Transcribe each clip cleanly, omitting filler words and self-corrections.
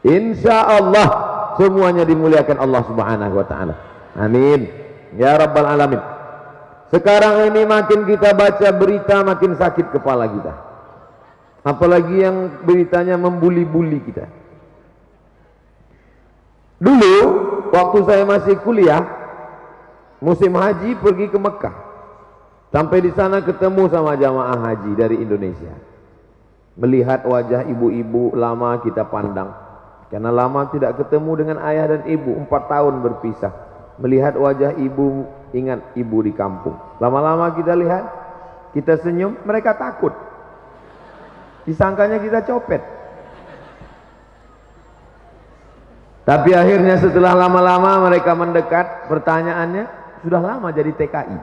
Insya Allah semuanya dimuliakan Allah Subhanahu wa ta'ala. Amin ya rabbal alamin. Sekarang ini makin kita baca berita makin sakit kepala kita, apalagi yang beritanya membuli-buli kita. Dulu waktu saya masih kuliah musim haji, pergi ke Mekah, sampai di sana ketemu sama jamaah haji dari Indonesia. Melihat wajah ibu-ibu lama kita pandang, karena lama tidak ketemu dengan ayah dan ibu, 4 tahun berpisah. Melihat wajah ibu, ingat ibu di kampung. Lama-lama kita lihat, kita senyum, mereka takut, disangkanya kita copet. Tapi akhirnya setelah lama-lama mereka mendekat, pertanyaannya, sudah lama jadi TKI.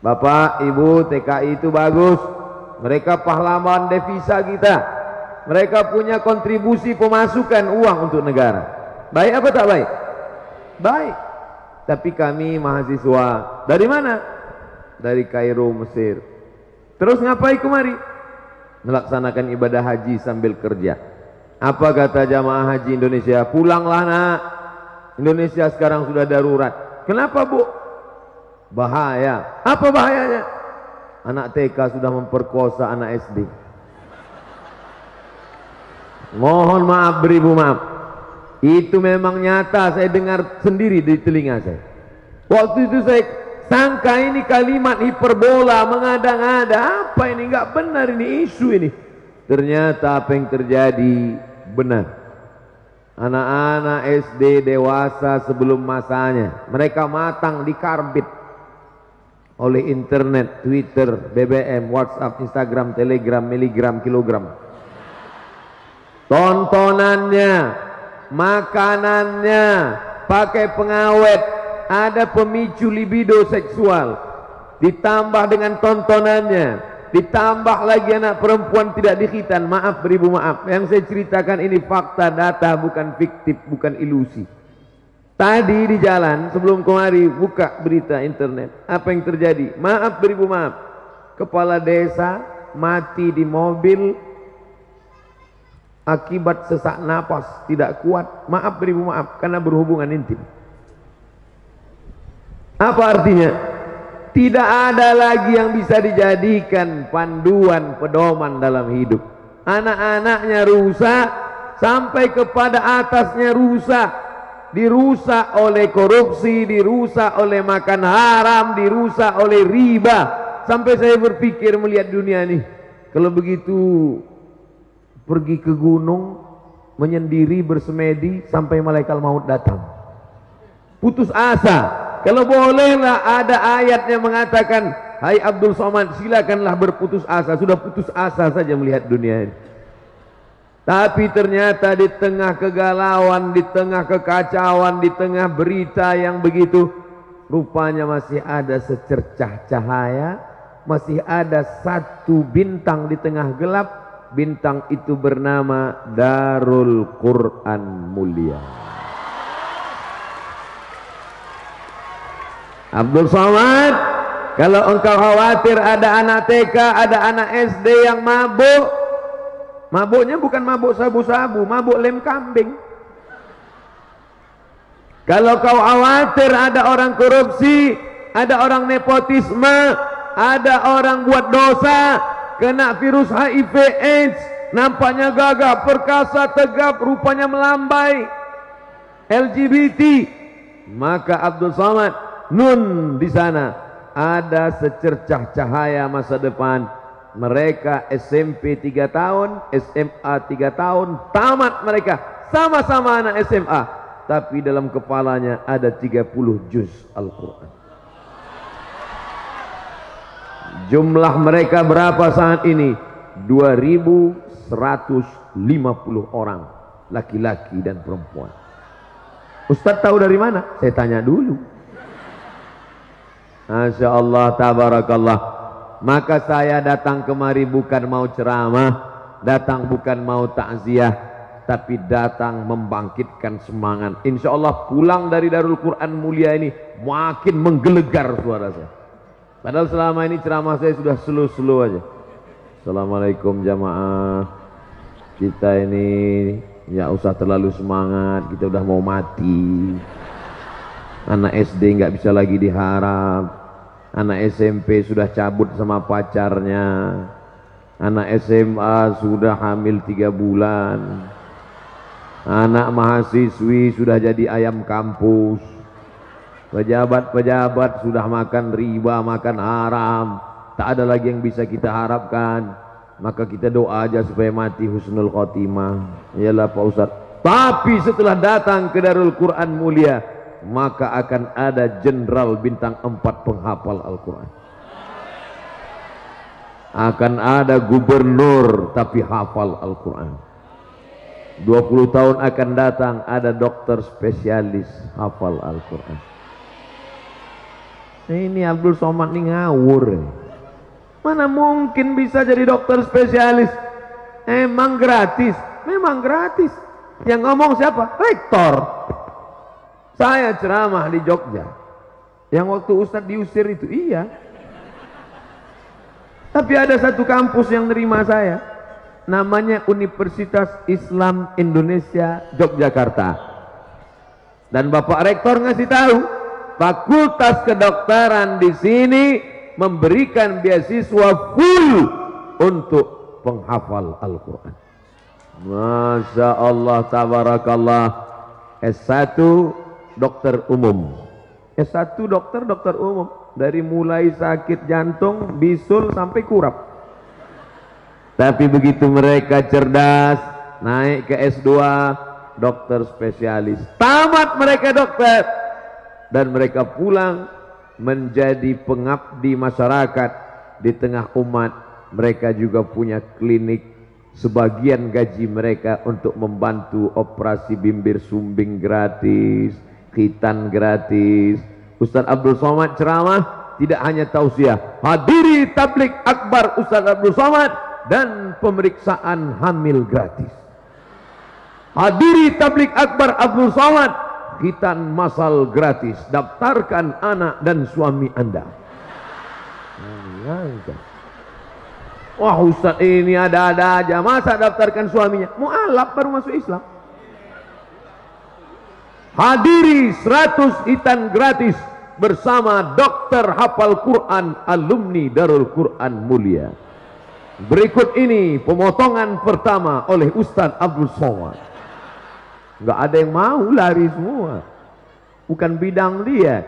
Bapak, Ibu, TKI itu bagus. Mereka pahlawan devisa kita. Mereka punya kontribusi pemasukan uang untuk negara. Baik apa tak baik? Baik. Tapi kami mahasiswa dari mana? Dari Kairo, Mesir. Terus ngapain kemari? Melaksanakan ibadah haji sambil kerja. Apa kata jamaah haji Indonesia? Pulanglah nak, Indonesia sekarang sudah darurat. Kenapa bu? Bahaya. Apa bahayanya? Anak TK sudah memperkosa anak SD. Mohon maaf beribu maaf, itu memang nyata, saya dengar sendiri di telinga saya. Waktu itu saya sangka ini kalimat hiperbola, mengada-ngada. Apa ini? Nggak benar ini, isu ini. Ternyata apa yang terjadi benar. Anak-anak SD dewasa sebelum masanya, mereka matang di karbit oleh internet, Twitter, BBM, WhatsApp, Instagram, Telegram, miligram, kilogram. Tontonannya, makanannya, pakai pengawet, ada pemicu libido seksual, ditambah dengan tontonannya, ditambah lagi anak perempuan tidak dikhitan. Maaf beribu maaf, yang saya ceritakan ini fakta, data, bukan fiktif, bukan ilusi. Tadi di jalan sebelum kemari buka berita internet, apa yang terjadi? Maaf beribu maaf, kepala desa mati di mobil akibat sesak napas, tidak kuat. Maaf beribu maaf, karena berhubungan intim. Apa artinya? Tidak ada lagi yang bisa dijadikan panduan pedoman dalam hidup. Anak-anaknya rusak, sampai kepada atasnya rusak. Dirusak oleh korupsi, dirusak oleh makan haram, dirusak oleh riba. Sampai saya berpikir melihat dunia ini, kalau begitu pergi ke gunung, menyendiri, bersemedi sampai malaikat maut datang. Putus asa. Kalau bolehlah ada ayat yang mengatakan, hai Abdul Somad, silakanlah berputus asa. Sudah putus asa saja melihat dunia ini. Tapi ternyata di tengah kegalauan, di tengah kekacauan, di tengah berita yang begitu, rupanya masih ada secercah cahaya, masih ada satu bintang di tengah gelap. Bintang itu bernama Darul Quran Mulia. Abdul Somad, kalau engkau khawatir ada anak TK, ada anak SD yang mabuk, mabuknya bukan mabuk sabu-sabu, mabuk lem kambing. Kalau kau khawatir ada orang korupsi, ada orang nepotisme, ada orang buat dosa, kena virus HIV AIDS, nampaknya gagah, perkasa, tegap, rupanya melambai, LGBT, maka Abdul Somad, nun di sana ada secercah cahaya masa depan. Mereka SMP 3 tahun, SMA 3 tahun, tamat mereka, sama-sama anak SMA, tapi dalam kepalanya ada 30 juz Al-Quran. Jumlah mereka berapa saat ini? 2150 orang, laki-laki dan perempuan. Ustaz tahu dari mana? Saya tanya dulu. Masya Allah, tabarakallah. Maka saya datang kemari bukan mau ceramah, datang bukan mau takziah, tapi datang membangkitkan semangat. Insya Allah pulang dari Darul Quran Mulia ini makin menggelegar suara saya. Padahal selama ini ceramah saya sudah slow-slow aja. Assalamualaikum jamaah. Kita ini Ya usah terlalu semangat, kita udah mau mati. Anak SD nggak bisa lagi diharap. Anak SMP sudah cabut sama pacarnya. Anak SMA sudah hamil 3 bulan. Anak mahasiswi sudah jadi ayam kampus. Pejabat-pejabat sudah makan riba, makan haram. Tak ada lagi yang bisa kita harapkan. Maka kita doa aja supaya mati husnul khotimah. Iyalah Pak Ustadz. Tapi setelah datang ke Darul Quran mulia, maka akan ada jenderal bintang 4 penghafal Al-Quran. Akan ada gubernur tapi hafal Al-Quran. 20 tahun akan datang ada dokter spesialis hafal Al-Quran. Ini Abdul Somad ini ngawur. Mana mungkin bisa jadi dokter spesialis? Emang gratis? Memang gratis. Yang ngomong siapa? Rektor. Saya ceramah di Jogja. Yang waktu Ustadz diusir itu, iya. Tapi ada satu kampus yang nerima saya. Namanya Universitas Islam Indonesia Yogyakarta. Dan Bapak Rektor ngasih tahu, Fakultas Kedokteran di sini memberikan beasiswa full untuk penghafal Al-Quran. Masya Allah, tabarakallah. S1 dokter umum. S1 dokter umum. Dari mulai sakit jantung, bisul sampai kurap. Tapi begitu mereka cerdas, naik ke S2, dokter spesialis. Tamat mereka dokter. Dan mereka pulang menjadi pengabdi masyarakat di tengah umat. Mereka juga punya klinik. Sebagian gaji mereka untuk membantu operasi bibir sumbing gratis, khitan gratis. Ustaz Abdul Somad ceramah tidak hanya tausiah, hadiri tablik akbar Ustaz Abdul Somad dan pemeriksaan hamil gratis. Hadiri tablik akbar Abdul Somad, khitan masal gratis. Daftarkan anak dan suami Anda. Wah Ustaz ini ada-ada aja. Masa daftarkan suaminya? Mu'alaf baru masuk Islam. Hadiri 100 khitan gratis bersama dokter hafal Quran alumni Darul Quran mulia. Berikut ini pemotongan pertama oleh Ustaz Abdul Somad. Nggak ada yang mau, lari semua. Bukan bidang dia.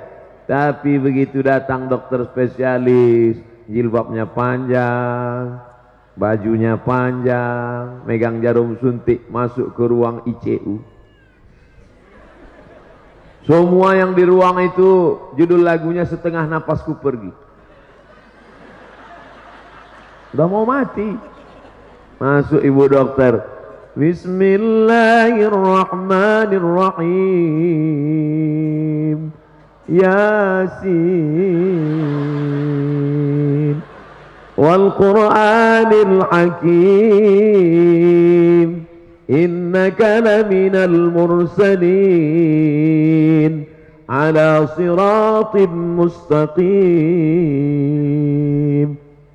Tapi begitu datang dokter spesialis, jilbabnya panjang, bajunya panjang, megang jarum suntik, masuk ke ruang ICU. Semua yang di ruang itu judul lagunya Setengah Napasku Pergi. Udah mau mati. Masuk ibu dokter. Bismillahirrahmanirrahim. Yasin wal Qur'anil Hakim innaka laminal mursalin ala siratim mustaqim.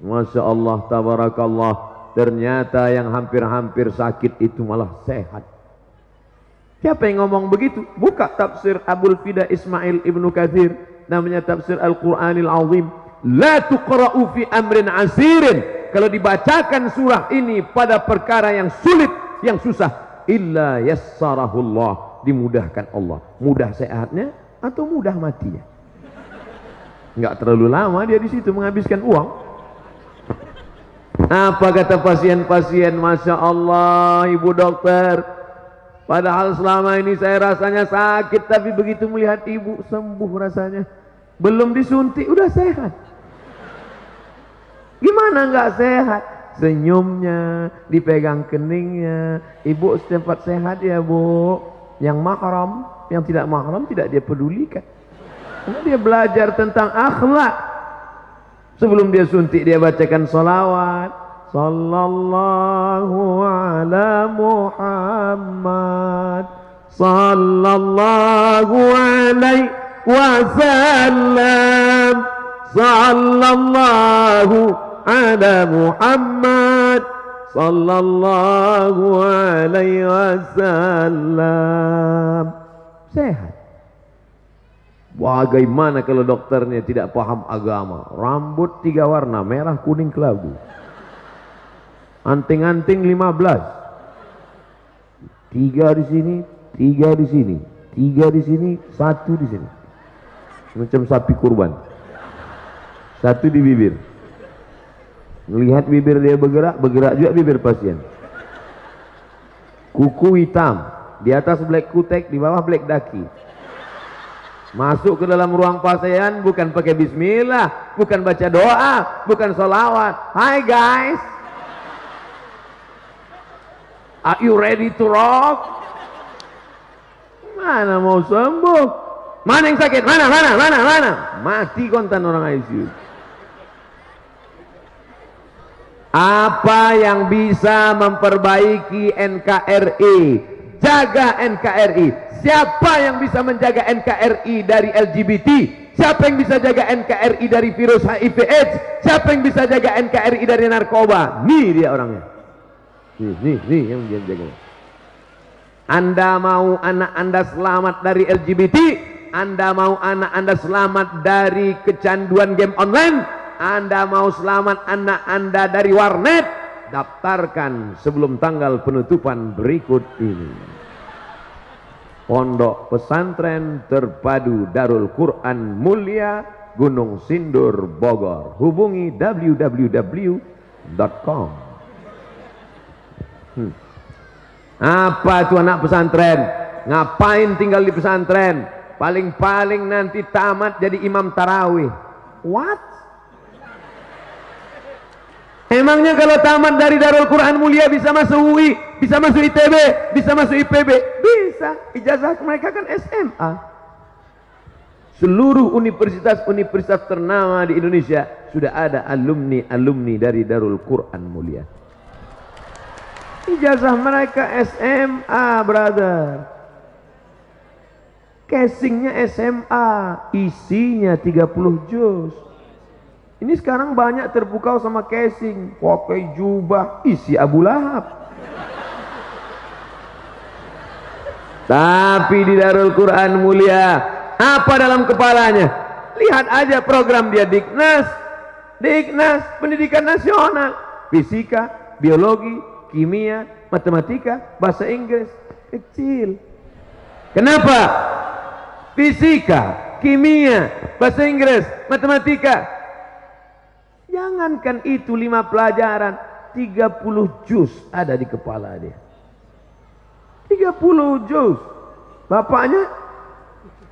Masya Allah, tabarakallah. Ternyata yang hampir-hampir sakit itu malah sehat. Siapa yang ngomong begitu? Buka tafsir Abul Fida Ismail Ibnu Katsir, namanya tafsir Al-Quranil Azim. La tuqra'u fi amrin asirin. Kalau dibacakan surah ini pada perkara yang sulit, yang susah, illa yassarahullah, dimudahkan Allah. Mudah sehatnya atau mudah matinya? Enggak terlalu lama dia di situ menghabiskan uang. Apa kata pasien-pasien? Masya Allah, ibu dokter, padahal selama ini saya rasanya sakit, tapi begitu melihat ibu sembuh rasanya. Belum disuntik udah sehat. Gimana nggak sehat? Senyumnya, dipegang keningnya. Ibu setempat sehat ya bu. Yang mahram, yang tidak mahram tidak dia pedulikan. Karena dia belajar tentang akhlak. Sebelum dia suntik dia bacakan salawat. Sallallahu ala Muhammad, sallallahu alaihi wasallam, sallallahu ala Muhammad, sallallahu alaihi wasallam. Sehat. Bagaimana kalau dokternya tidak paham agama? Rambut 3 warna, merah, kuning, kelabu. Anting-anting 15. 3 di sini, 3 di sini, 3 di sini, 1 di sini. Macam sapi kurban. 1 di bibir. Melihat bibir dia bergerak, bergerak juga bibir pasien. Kuku hitam, di atas black kutek, di bawah black daki. Masuk ke dalam ruang pasien bukan pakai bismillah, bukan baca doa, bukan sholawat. Hi guys, are you ready to rock? Mana mau sembuh? Mana yang sakit? Mana? Mati kontan orang ICU. Apa yang bisa memperbaiki NKRI? Jaga NKRI. Siapa yang bisa menjaga NKRI dari LGBT? Siapa yang bisa jaga NKRI dari virus HIV/AIDS? Siapa yang bisa jaga NKRI dari narkoba? Nih dia orangnya. Nih yang dia jaga. Anda mau anak Anda selamat dari LGBT? Anda mau anak Anda selamat dari kecanduan game online? Anda mau selamat anak Anda dari warnet? Daftarkan sebelum tanggal penutupan berikut ini. Pondok Pesantren Terpadu Darul Quran Mulia, Gunung Sindur, Bogor. Hubungi www.com. Apa itu anak pesantren? Ngapain tinggal di pesantren? Paling-paling nanti tamat jadi imam tarawih. What? Emangnya kalau tamat dari Darul Quran Mulia bisa masuk UI, bisa masuk ITB, bisa masuk IPB? Bisa. Ijazah mereka kan SMA. Seluruh universitas-universitas ternama di Indonesia sudah ada alumni dari Darul Quran Mulia. Ijazah mereka SMA, brother. Casingnya SMA, isinya 30 juz. Ini sekarang banyak terpukau sama casing, pakai jubah, isi Abu Lahab. Tapi di Darul Quran Mulia, apa dalam kepalanya? Lihat aja program dia Diknas, Pendidikan Nasional, Fisika, Biologi, Kimia, Matematika, Bahasa Inggris, kecil. Kenapa? Fisika, Kimia, Bahasa Inggris, Matematika. Jangankan itu 5 pelajaran, 30 juz ada di kepala dia. 30 juz. Bapaknya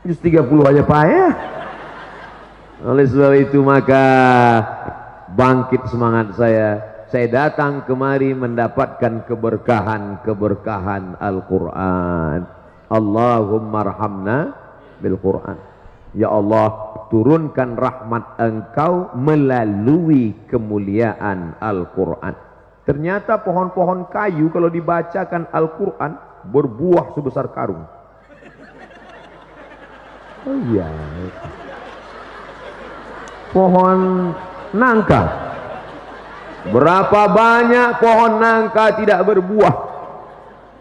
juz 30 aja payah. Oleh sebab itu maka bangkit semangat saya. Saya datang kemari mendapatkan keberkahan Al-Quran. Allahumma arhamna bil Quran. Ya Allah, turunkan rahmat Engkau melalui kemuliaan Al-Quran. Ternyata pohon-pohon kayu kalau dibacakan Al-Quran berbuah sebesar karung. Oh iya. Pohon nangka, berapa banyak pohon nangka tidak berbuah,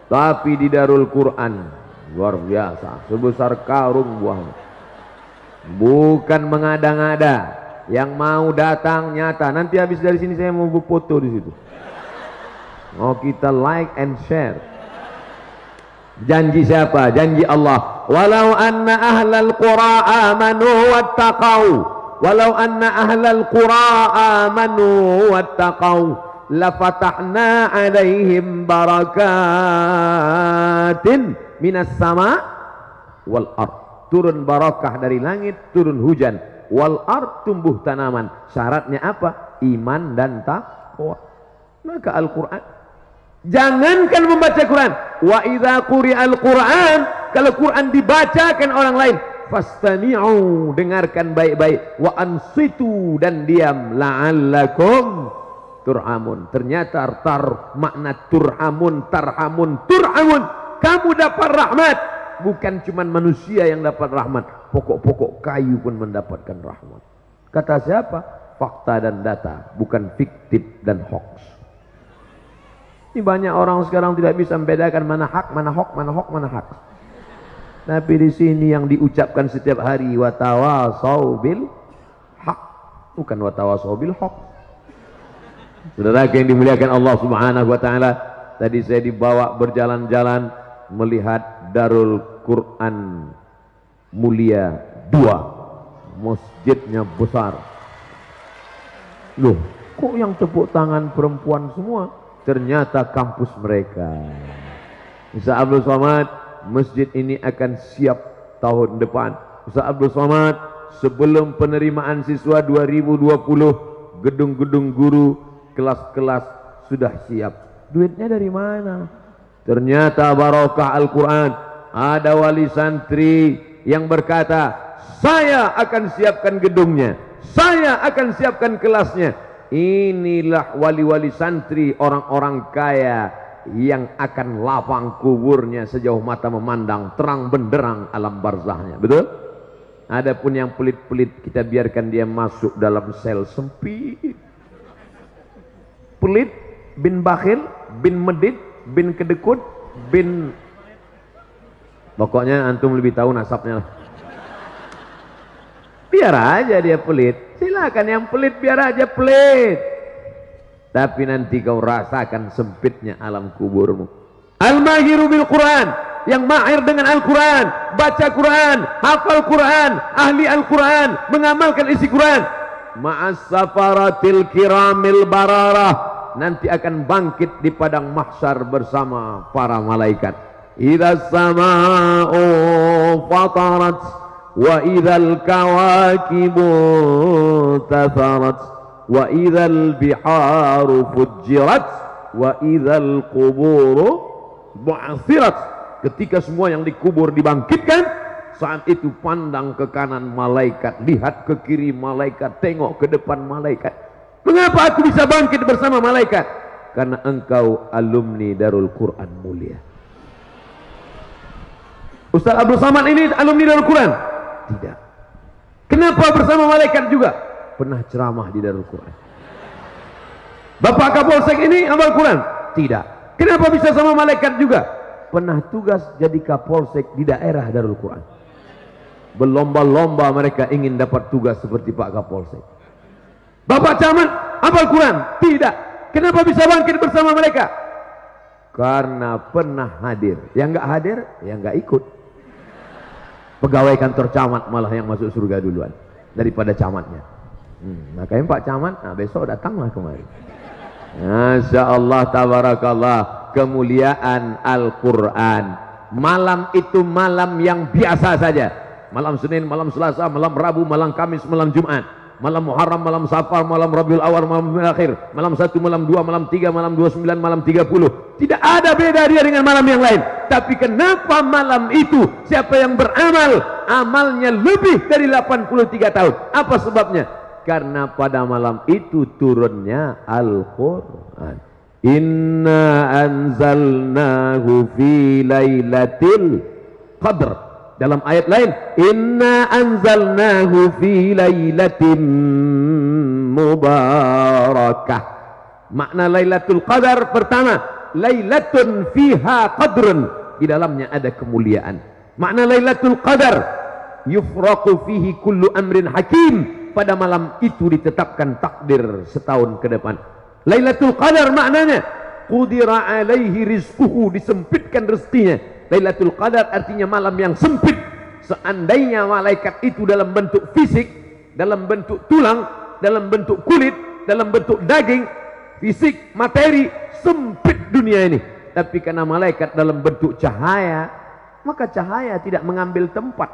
tapi di Darul Quran luar biasa, sebesar karung buahnya. Bukan mengada-ngada. Yang mau datang nyata. Nanti habis dari sini saya mau foto di situ. Mau kita like and share. Janji siapa? Janji Allah. Walau anna ahlal qura amanu wattaqau. Walau anna ahlal qura amanu wattaqau. Lafatahna alaihim barakatin minas sama wal ard. Turun barakah dari langit, turun hujan. Wal ard, tumbuh tanaman. Syaratnya apa? Iman dan taqwa. Maka Al-Quran, jangankan membaca Quran, wa idza quri'al Quran, kalau Quran dibacakan orang lain, fastami'u, dengarkan baik-baik, wa ansitu, dan diam, la'allakum turhamun. Ternyata makna tarhamun, kamu dapat rahmat. Bukan cuma manusia yang dapat rahmat, pokok-pokok kayu pun mendapatkan rahmat. Kata siapa? Fakta dan data, bukan fiktif dan hoax. Ini banyak orang sekarang tidak bisa membedakan mana hak, mana hok, mana hok, mana hak. Tapi di sini yang diucapkan setiap hari watawasau bil hak, bukan watawasau bil hok. Saudara yang dimuliakan Allah Subhanahu wa taala, tadi saya dibawa berjalan-jalan melihat Darul Quran Mulia 2. Masjidnya besar. Loh, kok yang tepuk tangan perempuan semua? Ternyata kampus mereka. Ustaz Abdul Somad, masjid ini akan siap tahun depan. Ustaz Abdul Somad, sebelum penerimaan siswa 2020, gedung-gedung guru, kelas-kelas sudah siap. Duitnya dari mana? Ternyata barokah Al-Quran. Ada wali santri yang berkata, saya akan siapkan gedungnya, saya akan siapkan kelasnya. Inilah wali-wali santri, orang-orang kaya yang akan lapang kuburnya sejauh mata memandang, terang benderang alam barzahnya. Betul? Adapun yang pelit-pelit, kita biarkan dia masuk dalam sel sempit. Pelit, bin bakhil, bin medit, bin kedekut, bin... Pokoknya antum lebih tahu nasabnya lah. Biar aja dia pelit. Silakan yang pelit, biar aja pelit. Tapi nanti kau rasakan sempitnya alam kuburmu. Al-mahiru bil Quran, yang mahir dengan Al-Quran, baca Quran, hafal Quran, ahli Al-Quran, mengamalkan isi Quran. Ma'as safaratil kiramil bararah, nanti akan bangkit di padang mahsyar bersama para malaikat. Idza sama'u fatarat wa idzal kawakibu tatharat wa idzal biharu fujirat wa idzal quburu bu'athirat. Ketika semua yang dikubur dibangkitkan, saat itu pandang ke kanan malaikat, lihat ke kiri malaikat, tengok ke depan malaikat. Mengapa aku bisa bangkit bersama malaikat? Karena engkau alumni Darul Quran Mulia. Ustaz Abdul Somad ini alumni Darul Quran? Tidak. Kenapa bersama malaikat juga? Pernah ceramah di Darul Quran. Bapak Kapolsek ini hafal Quran? Tidak. Kenapa bisa sama malaikat juga? Pernah tugas jadi Kapolsek di daerah Darul Quran. Berlomba-lomba mereka ingin dapat tugas seperti Pak Kapolsek. Bapak Camat hafal Quran? Tidak. Kenapa bisa bangkit bersama mereka? Karena pernah hadir. Yang enggak hadir, yang enggak ikut. Pegawai kantor camat malah yang masuk surga duluan daripada camatnya. Makanya Pak Camat, nah besok datanglah kemari. Masya Allah, tabarakallah, kemuliaan Al-Quran. Malam itu malam yang biasa saja. Malam Senin, malam Selasa, malam Rabu, malam Kamis, malam Jumat. Malam Muharram, malam Safar, malam Rabiul Awal, malam Rabiul Akhir, malam 1, malam 2, malam 3, malam 29, malam 30. Tidak ada beda dia dengan malam yang lain. Tapi kenapa malam itu siapa yang beramal, amalnya lebih dari 83 tahun? Apa sebabnya? Karena pada malam itu turunnya Al-Quran. Inna anzalnahu fi lailatul qadr. Dalam ayat lain, inna anzalnahu fi lailatin mubarakah. Makna Lailatul Qadar pertama, lailatun fiha qadrun, di dalamnya ada kemuliaan. Makna Lailatul Qadar, yufraqu fihi kullu amrin hakim, pada malam itu ditetapkan takdir setahun ke depan. Lailatul Qadar maknanya qudira alaihi rizquhu, disempitkan rezekinya. Lailatul Qadar artinya malam yang sempit. Seandainya malaikat itu dalam bentuk fisik, dalam bentuk tulang, dalam bentuk kulit, dalam bentuk daging, fisik, materi, sempit dunia ini. Tapi karena malaikat dalam bentuk cahaya, maka cahaya tidak mengambil tempat.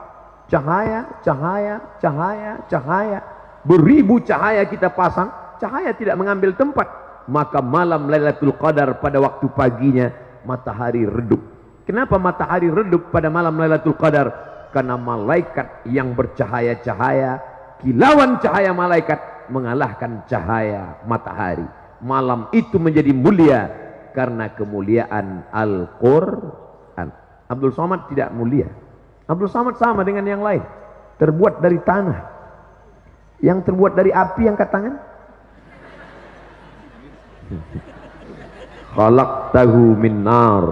Cahaya, cahaya, cahaya, cahaya. Beribu cahaya kita pasang, cahaya tidak mengambil tempat. Maka malam Lailatul Qadar pada waktu paginya matahari redup. Kenapa matahari redup pada malam Lailatul Qadar? Karena malaikat yang bercahaya-cahaya, kilauan cahaya malaikat mengalahkan cahaya matahari. Malam itu menjadi mulia karena kemuliaan Al-Quran. Abdul Somad tidak mulia. Abdul Somad sama dengan yang lain, terbuat dari tanah. Yang terbuat dari api angkat tangan. khalaqtahu min nar,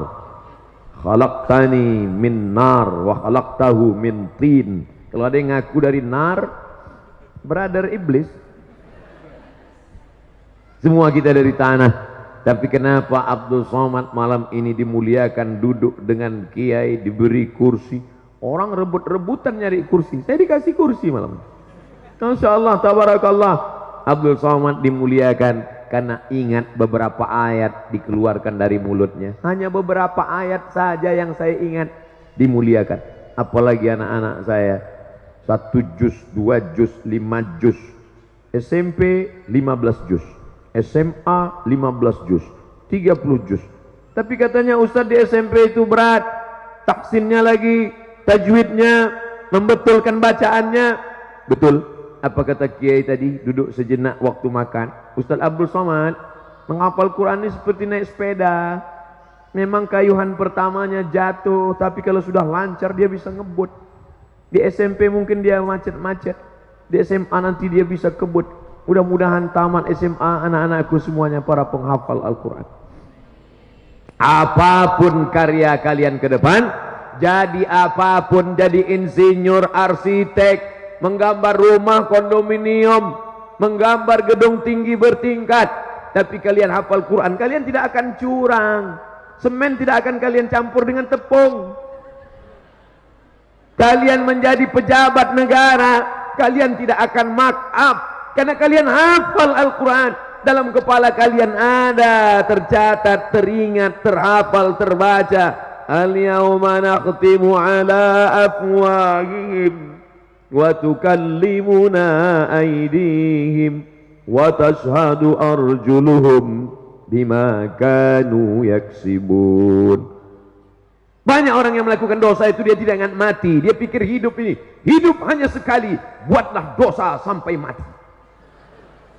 khalaqtani min nar wa khalaqtahu min tin. Kalau ada yang ngaku dari nar, brother iblis. Semua kita dari tanah. Tapi kenapa Abdul Somad malam ini dimuliakan, duduk dengan kiai, diberi kursi? Orang rebut-rebutan nyari kursi, saya dikasih kursi malam. Masya Allah, tabarakallah. Abdul Somad dimuliakan karena ingat beberapa ayat dikeluarkan dari mulutnya. Hanya beberapa ayat saja yang saya ingat, dimuliakan. Apalagi anak-anak saya, 1 juz, 2 juz, 5 juz, SMP 15 juz, SMA 15 juz, 30 juz. Tapi katanya Ustadz di SMP itu berat, tahsinnya lagi, tajwidnya, membetulkan bacaannya. Betul apa kata kiai tadi, duduk sejenak waktu makan. Ustadz Abdul Somad menghafal Quran ini seperti naik sepeda. Memang kayuhan pertamanya jatuh, tapi kalau sudah lancar dia bisa ngebut. Di SMP mungkin dia macet-macet, di SMA nanti dia bisa kebut. Mudah-mudahan tamat SMA anak-anakku semuanya para penghafal Al-Quran. Apapun karya kalian ke depan, jadi apapun, jadi insinyur, arsitek, menggambar rumah kondominium, menggambar gedung tinggi bertingkat, tapi kalian hafal Quran, kalian tidak akan curang. Semen tidak akan kalian campur dengan tepung. Kalian menjadi pejabat negara, kalian tidak akan mark up, karena kalian hafal Al-Quran. Dalam kepala kalian ada, tercatat, teringat, terhafal, terbaca. Al-yawma nakhtimu ala afwahihim wa tukallimuna aydihim wa tashhadu arjuluhum bima kanu yaksibun. Banyak orang yang melakukan dosa itu dia tidak ingat mati. Dia pikir hidup ini, hidup hanya sekali, buatlah dosa sampai mati.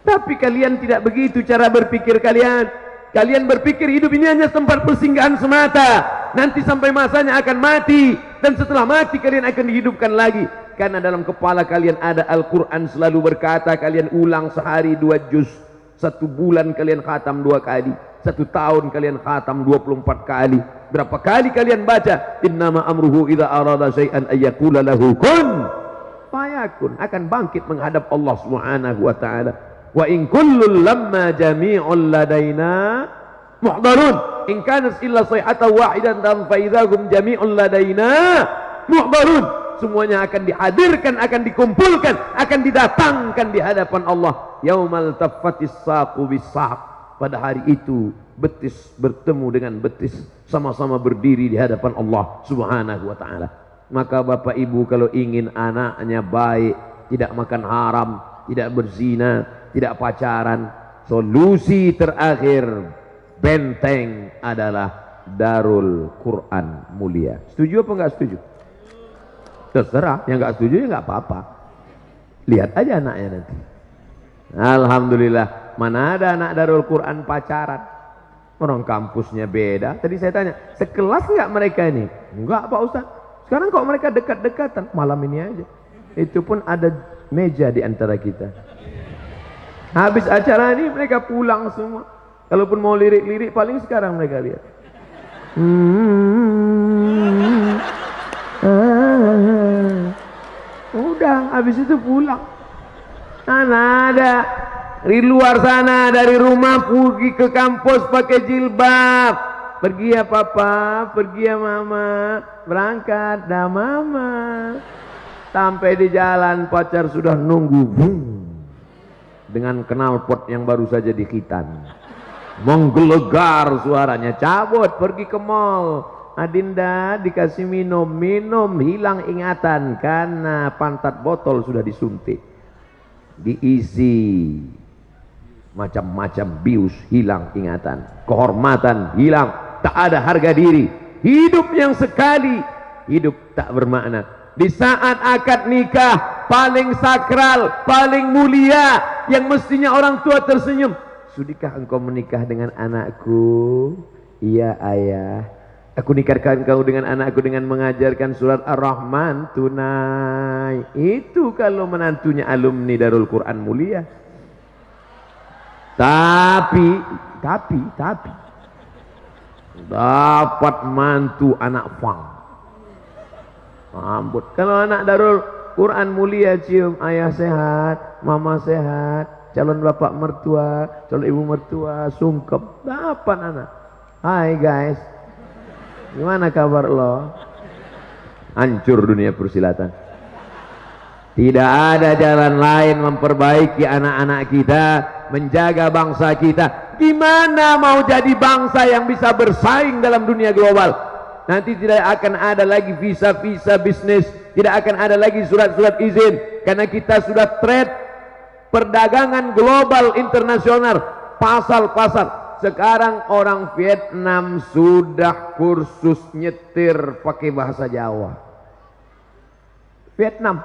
Tapi kalian tidak begitu cara berpikir kalian. Kalian berpikir hidup ini hanya tempat persinggahan semata. Nanti sampai masanya akan mati, dan setelah mati kalian akan dihidupkan lagi. Karena dalam kepala kalian ada Al-Quran selalu berkata, kalian ulang sehari 2 juz. 1 bulan kalian khatam 2 kali. 1 tahun kalian khatam 24 kali. Berapa kali kalian baca innama amruhu idza arada syai'an ayyakula lahu kun fayakun. Akan bangkit menghadap Allah Subhanahu wa taala. Wa in kullul lamma jami'un ladaina muhdarun in kanat illa sayhatan wahidatan fa idzahum jami'un ladaina muhdarun. Semuanya akan dihadirkan, akan dikumpulkan, akan didatangkan di hadapan Allah. Yaumal taffatis saqu bis-saq. Pada hari itu betis bertemu dengan betis, sama-sama berdiri di hadapan Allah Subhanahu wa taala. Maka Bapak Ibu kalau ingin anaknya baik, tidak makan haram, tidak berzina, tidak pacaran, solusi terakhir benteng adalah Darul Quran Mulia. Setuju apa enggak setuju? Terserah, yang enggak setuju ya enggak apa-apa. Lihat aja anaknya nanti. Alhamdulillah, mana ada anak Darul Quran pacaran? Orang kampusnya beda. Tadi saya tanya, sekelas enggak mereka ini? Enggak Pak Ustaz. Sekarang kok mereka dekat-dekatan? Malam ini aja. Itu pun ada meja di antara kita. Habis acara ini mereka pulang semua. Kalaupun mau lirik-lirik paling sekarang mereka lihat. Udah habis itu pulang. Ada di luar sana dari rumah pergi ke kampus pakai jilbab. Pergi ya papa, pergi ya mama, berangkat dah mama. Sampai di jalan pacar sudah nunggu. Dengan knalpot yang baru saja dikhitan, menggelegar suaranya, cabut pergi ke mall. Adinda dikasih minum, hilang ingatan karena pantat botol sudah disuntik, diisi macam-macam bius, hilang ingatan, kehormatan hilang, tak ada harga diri. Hidup yang sekali, hidup tak bermakna. Di saat akad nikah paling sakral, paling mulia, yang mestinya orang tua tersenyum. Sudikah engkau menikah dengan anakku? Iya ayah. Aku nikahkan kau dengan anakku dengan mengajarkan surat Ar-Rahman tunai. Itu kalau menantunya alumni Darul Quran Mulia. Tapi dapat mantu anak fang. Ampun. Kalau anak Darul Quran Mulia cium ayah sehat, mama sehat, calon bapak mertua, calon ibu mertua, sungkep, dapat anak. Hai guys, gimana kabar lo? Hancur dunia persilatan. Tidak ada jalan lain memperbaiki anak-anak kita, menjaga bangsa kita. Gimana mau jadi bangsa yang bisa bersaing dalam dunia global? Nanti tidak akan ada lagi visa-visa bisnis, tidak akan ada lagi surat-surat izin, karena kita sudah trade perdagangan global internasional, pasar-pasar. Sekarang orang Vietnam sudah kursus nyetir pakai bahasa Jawa. Vietnam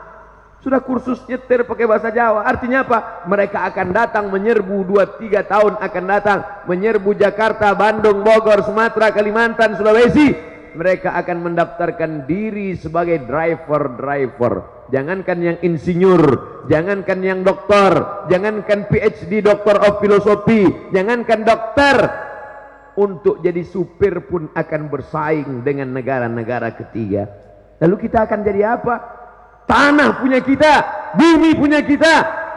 sudah kursus nyetir pakai bahasa Jawa. Artinya apa? Mereka akan datang menyerbu 2-3 tahun akan datang menyerbu Jakarta, Bandung, Bogor, Sumatera, Kalimantan, Sulawesi. Mereka akan mendaftarkan diri sebagai driver. Jangankan yang insinyur, jangankan yang doktor, jangankan PhD, Doctor of Philosophy, jangankan dokter, untuk jadi supir pun akan bersaing dengan negara-negara ketiga. Lalu kita akan jadi apa? Tanah punya kita, bumi punya kita,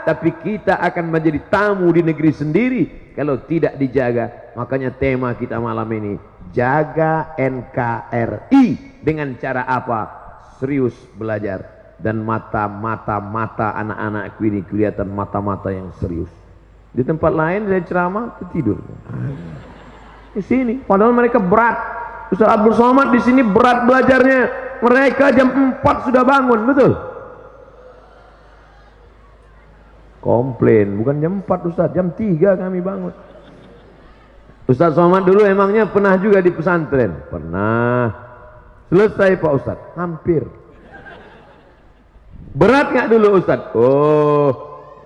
tapi kita akan menjadi tamu di negeri sendiri kalau tidak dijaga. Makanya tema kita malam ini, jaga NKRI. Dengan cara apa? Serius belajar. Dan mata anak-anakku ini kelihatan mata-mata yang serius. Di tempat lain dari ceramah tidur. Di sini padahal mereka berat. Ustaz Abdul Somad di sini berat belajarnya. Mereka jam 4 sudah bangun, betul? Komplain, bukan jam 4 Ustaz, jam 3 kami bangun. Ustaz Somad dulu emangnya pernah juga di pesantren? Pernah. Selesai Pak Ustaz? Hampir. Berat nggak dulu Ustaz? Oh,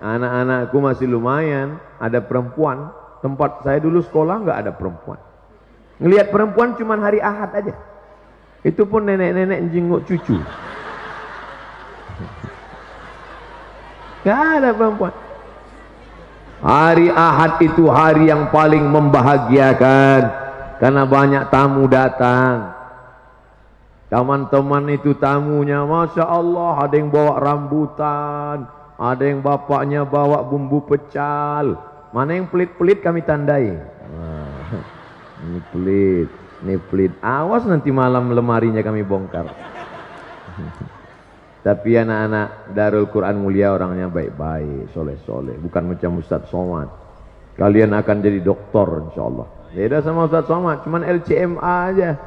anak-anakku masih lumayan, ada perempuan. Tempat saya dulu sekolah nggak ada perempuan. Ngelihat perempuan cuman hari Ahad aja. Itu pun nenek-nenek jenguk cucu. Gak ada perempuan. Hari Ahad itu hari yang paling membahagiakan karena banyak tamu datang. Teman-teman itu tamunya, Masya Allah, ada yang bawa rambutan, ada yang bapaknya bawa bumbu pecal. Mana yang pelit-pelit kami tandai. Ini pelit. Ini pelit, awas nanti malam lemarinya kami bongkar. Tapi anak-anak Darul Quran Mulia orangnya baik-baik, soleh-soleh, bukan macam Ustaz Somad. Kalian akan jadi doktor insyaallah. Beda sama Ustaz Somad, cuman LCMA aja.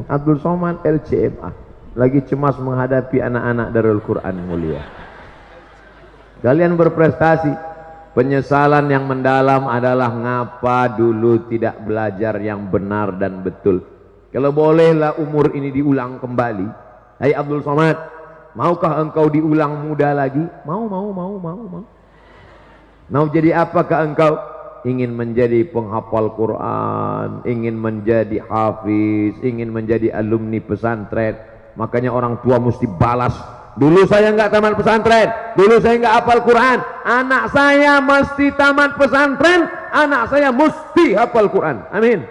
Abdul Somad LCMA, lagi cemas menghadapi anak-anak Darul Quran Mulia. Kalian berprestasi. Penyesalan yang mendalam adalah ngapa dulu tidak belajar yang benar dan betul. Kalau bolehlah umur ini diulang kembali. Hai Abdul Somad, maukah engkau diulang muda lagi? Mau. Mau jadi apakah engkau? Ingin menjadi penghafal Quran, ingin menjadi hafiz, ingin menjadi alumni pesantren. Makanya orang tua mesti balas. Dulu saya nggak tamat pesantren, dulu saya nggak hafal Quran. Anak saya mesti tamat pesantren, anak saya mesti hafal Quran. Amin.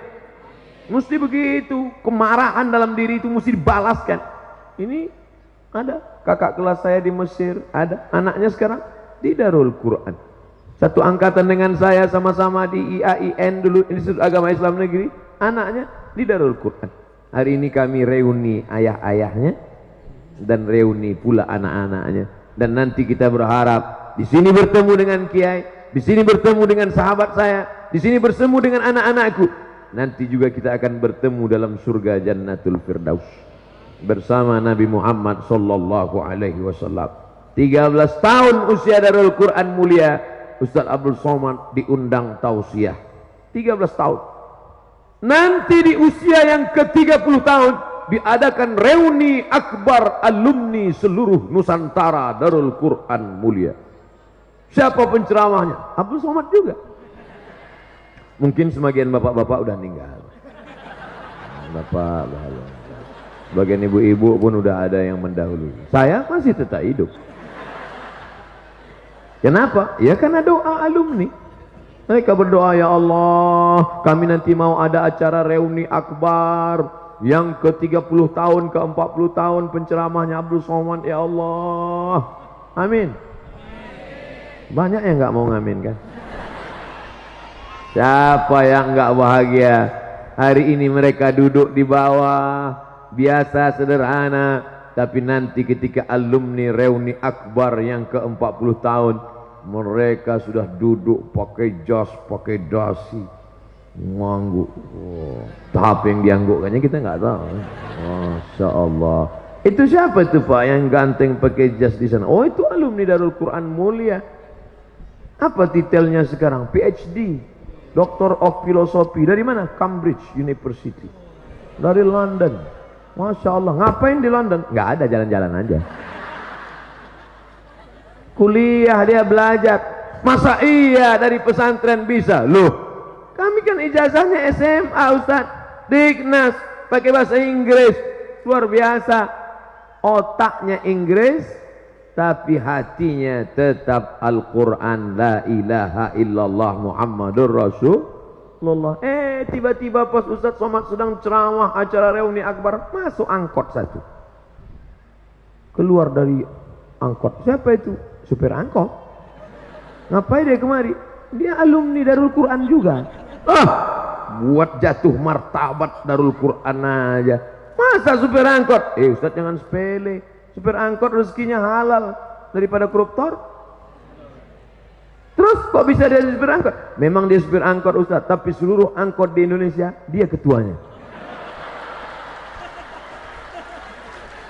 Mesti begitu. Kemarahan dalam diri itu mesti dibalaskan. Ini ada kakak kelas saya di Mesir, ada anaknya sekarang di Darul Quran. Satu angkatan dengan saya, sama-sama di IAIN dulu, Institut Agama Islam Negeri. Anaknya di Darul Quran. Hari ini kami reuni ayah-ayahnya dan reuni pula anak-anaknya. Dan nanti kita berharap di sini bertemu dengan kiai, di sini bertemu dengan sahabat saya, di sini bertemu dengan anak-anakku. Nanti juga kita akan bertemu dalam surga Jannatul Firdaus bersama Nabi Muhammad sallallahu alaihi wasallam. 13 tahun usia Darul Quran Mulia, Ustaz Abdul Somad diundang tausiah. 13 tahun. Nanti di usia yang ke-30 tahun diadakan reuni akbar alumni seluruh Nusantara Darul Quran Mulia. Siapa penceramahnya? Abdul Somad juga. Mungkin sebagian bapak-bapak udah meninggal. Bapak, sebagian ibu-ibu pun udah ada yang mendahului. Saya masih tetap hidup. Kenapa? Ya karena doa alumni. Mereka berdoa, ya Allah, kami nanti mau ada acara reuni akbar yang ke 30 tahun, ke 40 tahun penceramahnya Abdul Somad, ya Allah. Amin. Banyak yang nggak mau ngamin kan? Siapa yang nggak bahagia? Hari ini mereka duduk di bawah, biasa sederhana, tapi nanti ketika alumni reuni akbar yang ke 40 tahun, mereka sudah duduk pakai jas, pakai dasi, ngangguk. Oh, tahap yang dianggukkannya kita nggak tahu. Masya Allah. Itu siapa itu Pak yang ganteng pakai jas di sana? Oh, itu alumni Darul Quran Mulia. Apa titelnya sekarang? PhD, Doctor of Philosophy. Dari mana? Cambridge University. Dari London. Masya Allah. Ngapain di London? Nggak ada, jalan-jalan aja. Kuliah dia belajar. Masa iya dari pesantren bisa? Loh, kami kan ijazahnya SMA Ustaz, Dignas, pakai bahasa Inggris. Luar biasa. Otaknya Inggris, tapi hatinya tetap Al-Quran, la ilaha illallah Muhammadur Rasulullah. Tiba-tiba pas Ustaz Somad sedang ceramah acara reuni akbar, masuk angkot satu. Keluar dari angkot. Siapa itu? Supir angkot. Ngapain dia kemari? Dia alumni Darul Quran juga. Buat jatuh martabat Darul Quran aja. Masa supir angkot? Ustaz jangan sepele. Supir angkot rezekinya halal daripada koruptor. Terus kok bisa dia supir angkot? Memang dia supir angkot Ustaz, tapi seluruh angkot di Indonesia dia ketuanya.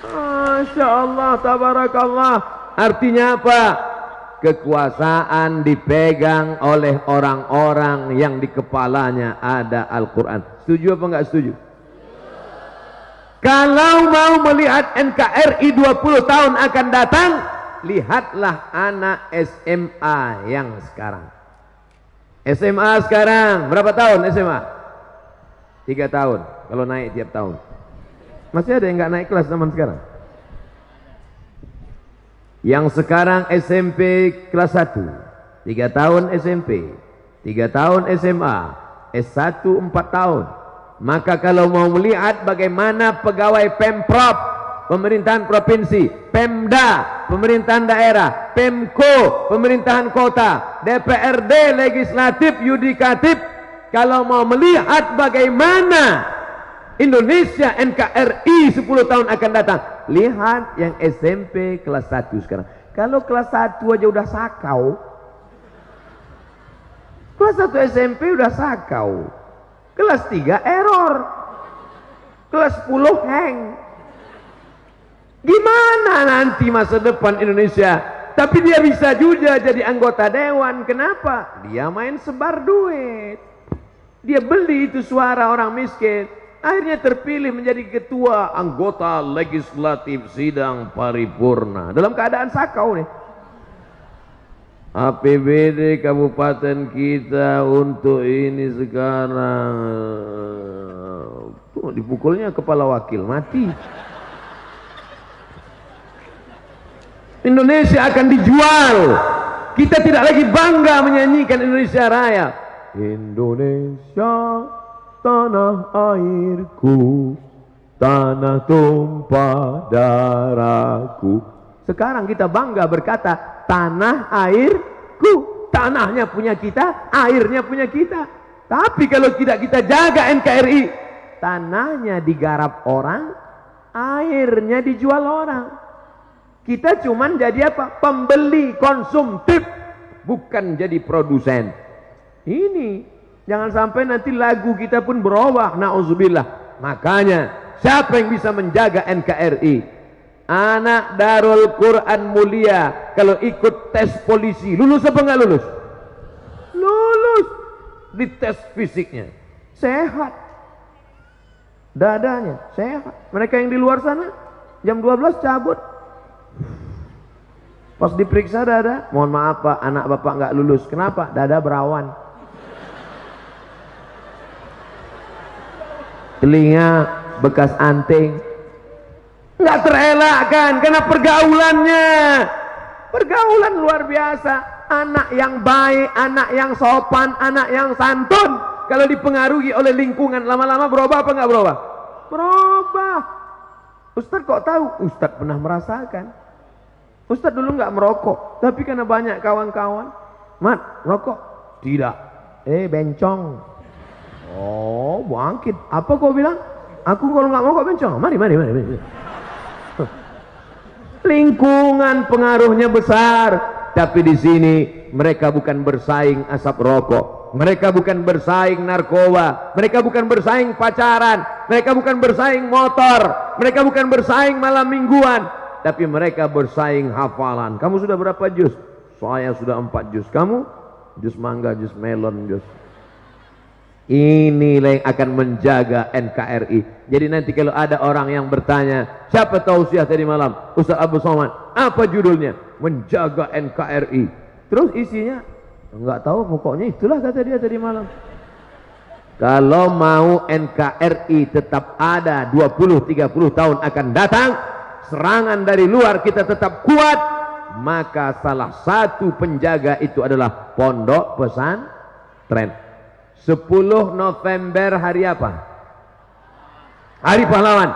Masya Allah, tabarakallah. Artinya apa? Kekuasaan dipegang oleh orang-orang yang di kepalanya ada Al-Quran. Setuju apa enggak setuju? Kalau mau melihat NKRI 20 tahun akan datang, lihatlah anak SMA yang sekarang. SMA sekarang berapa tahun SMA? 3 tahun. Kalau naik tiap tahun. Masih ada yang nggak naik kelas zaman sekarang? Yang sekarang SMP kelas 1, 3 tahun SMP, 3 tahun SMA, S1 4 tahun. Maka kalau mau melihat bagaimana pegawai Pemprov, pemerintahan provinsi, Pemda, pemerintahan daerah, Pemko, pemerintahan kota, DPRD, legislatif, yudikatif, kalau mau melihat bagaimana Indonesia NKRI 10 tahun akan datang, lihat yang SMP kelas 1 sekarang. Kalau kelas 1 aja udah sakau, kelas 1 SMP udah sakau, kelas 3 error, kelas 10 hang. Gimana nanti masa depan Indonesia? Tapi dia bisa juga jadi anggota dewan. Kenapa? Dia main sebar duit, dia beli itu suara orang miskin. Akhirnya terpilih menjadi ketua anggota legislatif sidang paripurna dalam keadaan sakau nih. APBD kabupaten kita untuk ini sekarang tuh dipukulnya kepala wakil mati. Indonesia akan dijual. Kita tidak lagi bangga menyanyikan Indonesia Raya. Indonesia tanah airku, tanah tumpah darahku. Sekarang kita bangga berkata tanah airku. Tanahnya punya kita, airnya punya kita. Tapi kalau tidak kita jaga NKRI, tanahnya digarap orang, airnya dijual orang. Kita cuman jadi apa? Pembeli, konsumtif, bukan jadi produsen. Ini jangan sampai nanti lagu kita pun berubah, na'udzubillah. Makanya siapa yang bisa menjaga NKRI? Anak Darul Quran Mulia kalau ikut tes polisi, lulus apa enggak lulus? Lulus. Di tes fisiknya sehat, dadanya sehat. Mereka yang di luar sana jam 12 cabut. Pas diperiksa dada, mohon maaf Pak, anak Bapak enggak lulus. Kenapa? Dada berawan. Telinga bekas anting. Nggak terelakkan karena pergaulannya. Pergaulan luar biasa. anak yang baik, anak yang sopan, anak yang santun, kalau dipengaruhi oleh lingkungan, lama-lama berubah apa nggak berubah? Berubah. Ustadz kok tahu? Ustadz pernah merasakan. Ustadz dulu nggak merokok, tapi karena banyak kawan-kawan, Mat, rokok? Tidak. Bencong. Oh, bangkit. Apa kau bilang? Aku kalau nggak merokok bencong. Mari. Lingkungan pengaruhnya besar. Tapi di sini mereka bukan bersaing asap rokok, mereka bukan bersaing narkoba, mereka bukan bersaing pacaran, mereka bukan bersaing motor, mereka bukan bersaing malam mingguan, tapi mereka bersaing hafalan. Kamu sudah berapa juz? Saya sudah 4 juz. Kamu? Juz mangga, juz melon, juz. Inilah yang akan menjaga NKRI. Jadi nanti kalau ada orang yang bertanya, siapa tausiah tadi malam? Ustaz Abu Somad. Apa judulnya? Menjaga NKRI. Terus isinya? Enggak tahu, pokoknya itulah kata dia tadi malam. Kalau mau NKRI tetap ada 20-30 tahun akan datang, serangan dari luar kita tetap kuat, maka salah satu penjaga itu adalah pondok pesantren. 10 November hari apa? Hari pahlawan.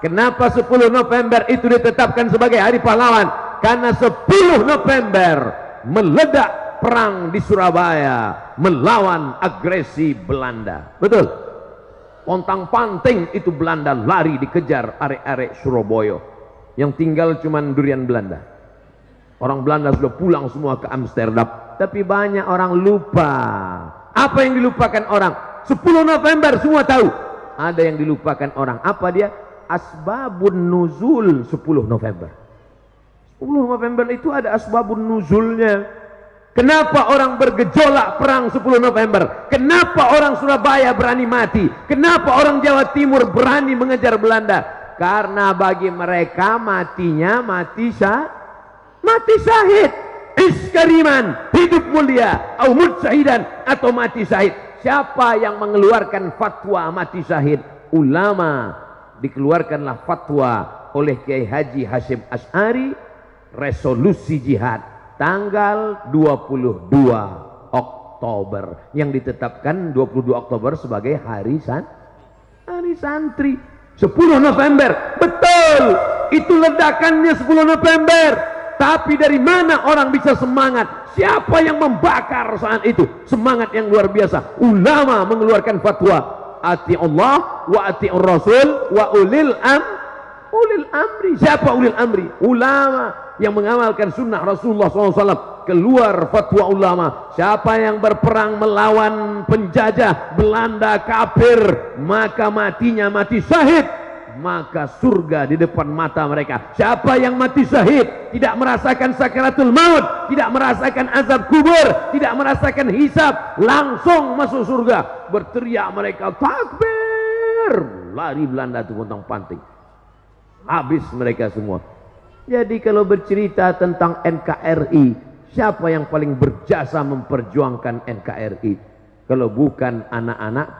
Kenapa 10 November itu ditetapkan sebagai hari pahlawan? Karena 10 November meledak perang di Surabaya melawan agresi Belanda. Betul? Pontang-panting itu Belanda lari dikejar arek-arek Surabaya. Yang tinggal cuman durian Belanda. Orang Belanda sudah pulang semua ke Amsterdam. Tapi banyak orang lupa. Apa yang dilupakan orang? 10 November semua tahu. Ada yang dilupakan orang. Apa dia? Asbabun nuzul 10 November. 10 November itu ada asbabun nuzulnya. Kenapa orang bergejolak perang 10 November? Kenapa orang Surabaya berani mati? Kenapa orang Jawa Timur berani mengejar Belanda? Karena bagi mereka matinya mati syahid. Iskariman, hidup mulia, au syahidan, atau mati syahid. Siapa yang mengeluarkan fatwa mati syahid? Ulama. Dikeluarkanlah fatwa oleh Kiai Haji Hashim Asy'ari, resolusi jihad tanggal 22 Oktober yang ditetapkan 22 Oktober sebagai hari santri. 10 November, betul, itu ledakannya 10 November. Tapi dari mana orang bisa semangat? Siapa yang membakar saat itu? Semangat yang luar biasa. Ulama mengeluarkan fatwa, ati Allah wa ati Rasul wa ulil amri. Siapa ulil amri? Ulama yang mengamalkan sunnah Rasulullah SAW. Keluar fatwa ulama. Siapa yang berperang melawan penjajah Belanda kafir, maka matinya mati syahid. Maka surga di depan mata mereka. Siapa yang mati syahid, tidak merasakan sakaratul maut, tidak merasakan azab kubur, tidak merasakan hisab, langsung masuk surga. Berteriak mereka, takbir. Lari Belanda itu pontang-panting. Habis mereka semua. Jadi kalau bercerita tentang NKRI, siapa yang paling berjasa memperjuangkan NKRI? Kalau bukan anak-anak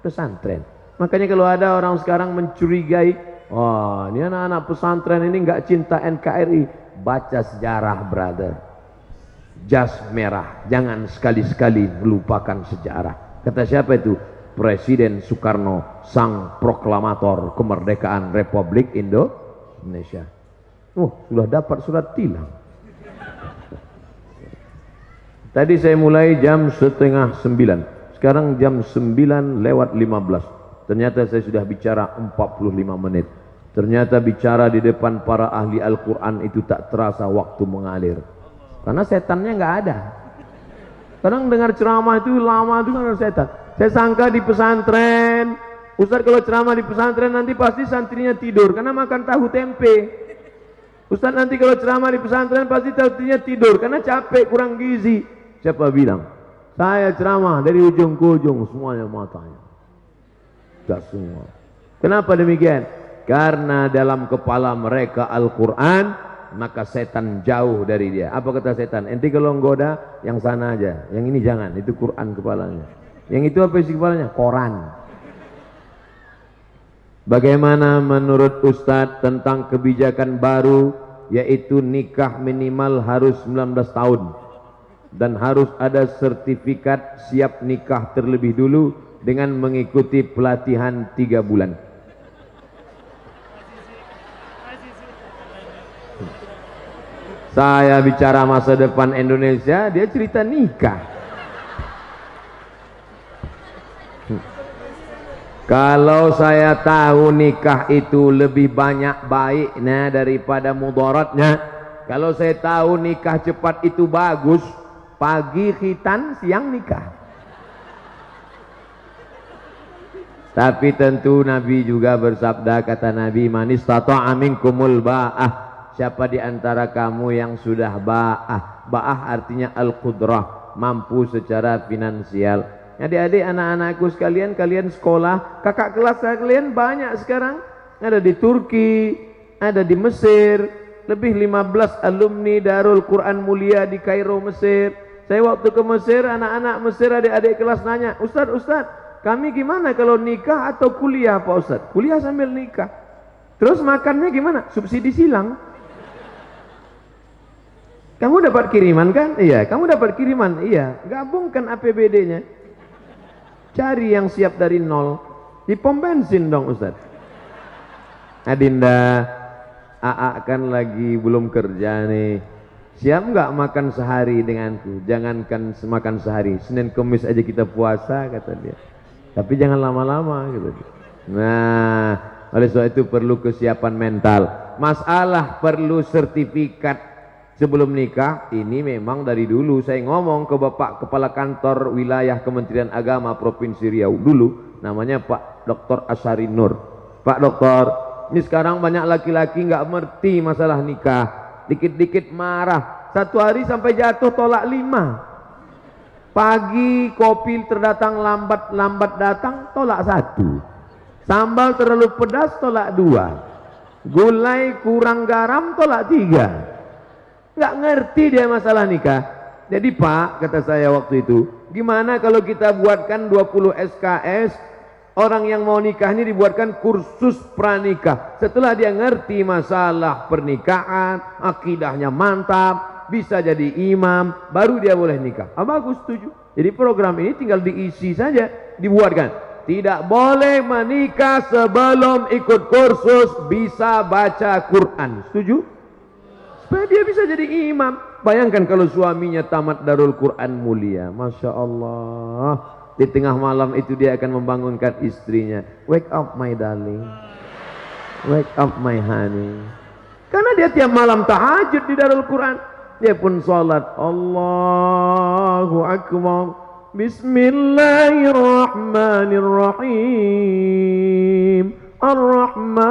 pesantren. Makanya kalau ada orang sekarang mencurigai, oh ini anak-anak pesantren ini nggak cinta NKRI, baca sejarah brother. Jas merah, jangan sekali-sekali melupakan sejarah. Kata siapa itu? Presiden Soekarno, sang proklamator kemerdekaan Republik Indonesia. Sudah dapat surat tilang. Tadi saya mulai jam 8:30, sekarang jam 9:15. Ternyata saya sudah bicara 45 menit. Ternyata bicara di depan para ahli Al-Quran itu tak terasa waktu mengalir. Karena setannya nggak ada. Kadang dengar ceramah itu lama itu karena setan. Saya sangka di pesantren, Ustaz kalau ceramah di pesantren nanti pasti santrinya tidur karena makan tahu tempe. Ustaz nanti kalau ceramah di pesantren pasti santrinya tidur karena capek, kurang gizi. Siapa bilang? Saya ceramah dari ujung ke ujung semuanya matanya. Semua. Kenapa demikian? Karena dalam kepala mereka Al-Quran, maka setan jauh dari dia. Apa kata setan? Enti kalau nggoda yang sana aja, yang ini jangan, itu Quran kepalanya. Yang itu apa isi kepalanya? Koran. Bagaimana menurut Ustadz tentang kebijakan baru, yaitu nikah minimal harus 19 tahun? dan harus ada sertifikat siap nikah terlebih dulu dengan mengikuti pelatihan 3 bulan. Saya bicara masa depan Indonesia, dia cerita nikah. Kalau saya tahu nikah itu lebih banyak baiknya daripada mudaratnya, kalau saya tahu nikah cepat itu bagus, pagi khitan, siang nikah. Tapi tentu Nabi juga bersabda, kata Nabi, man istata'a minkumul ba'ah, siapa di antara kamu yang sudah ba'ah. Ba'ah artinya al-qudrah, mampu secara finansial. Adik-adik, anak-anakku sekalian, kalian sekolah, kakak kelas kalian banyak sekarang. Ada di Turki, ada di Mesir, lebih 15 alumni Darul Quran Mulia di Kairo, Mesir. Saya waktu ke Mesir, anak-anak Mesir, adik-adik kelas nanya, Ustaz, kami gimana kalau nikah atau kuliah Pak Ustaz? Kuliah sambil nikah. Terus makannya gimana? Subsidi silang. Kamu dapat kiriman kan? Iya. Kamu dapat kiriman? Iya. Gabungkan APBD-nya. Cari yang siap dari nol. Di pom bensin dong Ustaz. Adinda, AA kan lagi belum kerja nih. Siap nggak makan sehari denganku? Jangankan makan sehari, Senin Kamis aja kita puasa, kata dia. Tapi jangan lama-lama gitu. Nah, oleh sebab itu perlu kesiapan mental. Masalah perlu sertifikat sebelum nikah, ini memang dari dulu saya ngomong ke Bapak Kepala Kantor Wilayah Kementerian Agama Provinsi Riau dulu, namanya Pak Dr. Asyari Nur. Pak Dokter, ini sekarang banyak laki-laki nggak ngerti masalah nikah, dikit-dikit marah, satu hari sampai jatuh tolak 5. Pagi kopi terdatang lambat datang, tolak 1. Sambal terlalu pedas, tolak 2. Gulai kurang garam, tolak 3. Nggak ngerti dia masalah nikah. Jadi Pak, kata saya waktu itu, gimana kalau kita buatkan 20 SKS, orang yang mau nikah ini dibuatkan kursus pranikah. Setelah dia ngerti masalah pernikahan, akidahnya mantap, bisa jadi imam, baru dia boleh nikah. Bagus, setuju. Jadi program ini tinggal diisi saja, dibuatkan. Tidak boleh menikah sebelum ikut kursus bisa baca Quran. Setuju? Supaya dia bisa jadi imam. Bayangkan kalau suaminya tamat Darul Quran Mulia, Masya Allah. Di tengah malam itu dia akan membangunkan istrinya. Wake up my darling, wake up my honey. Karena dia tiap malam tahajud di Darul Quran. Dia pun salat, Allahu Akbar, Bismillahirrahmanirrahim, Ar-Rahman,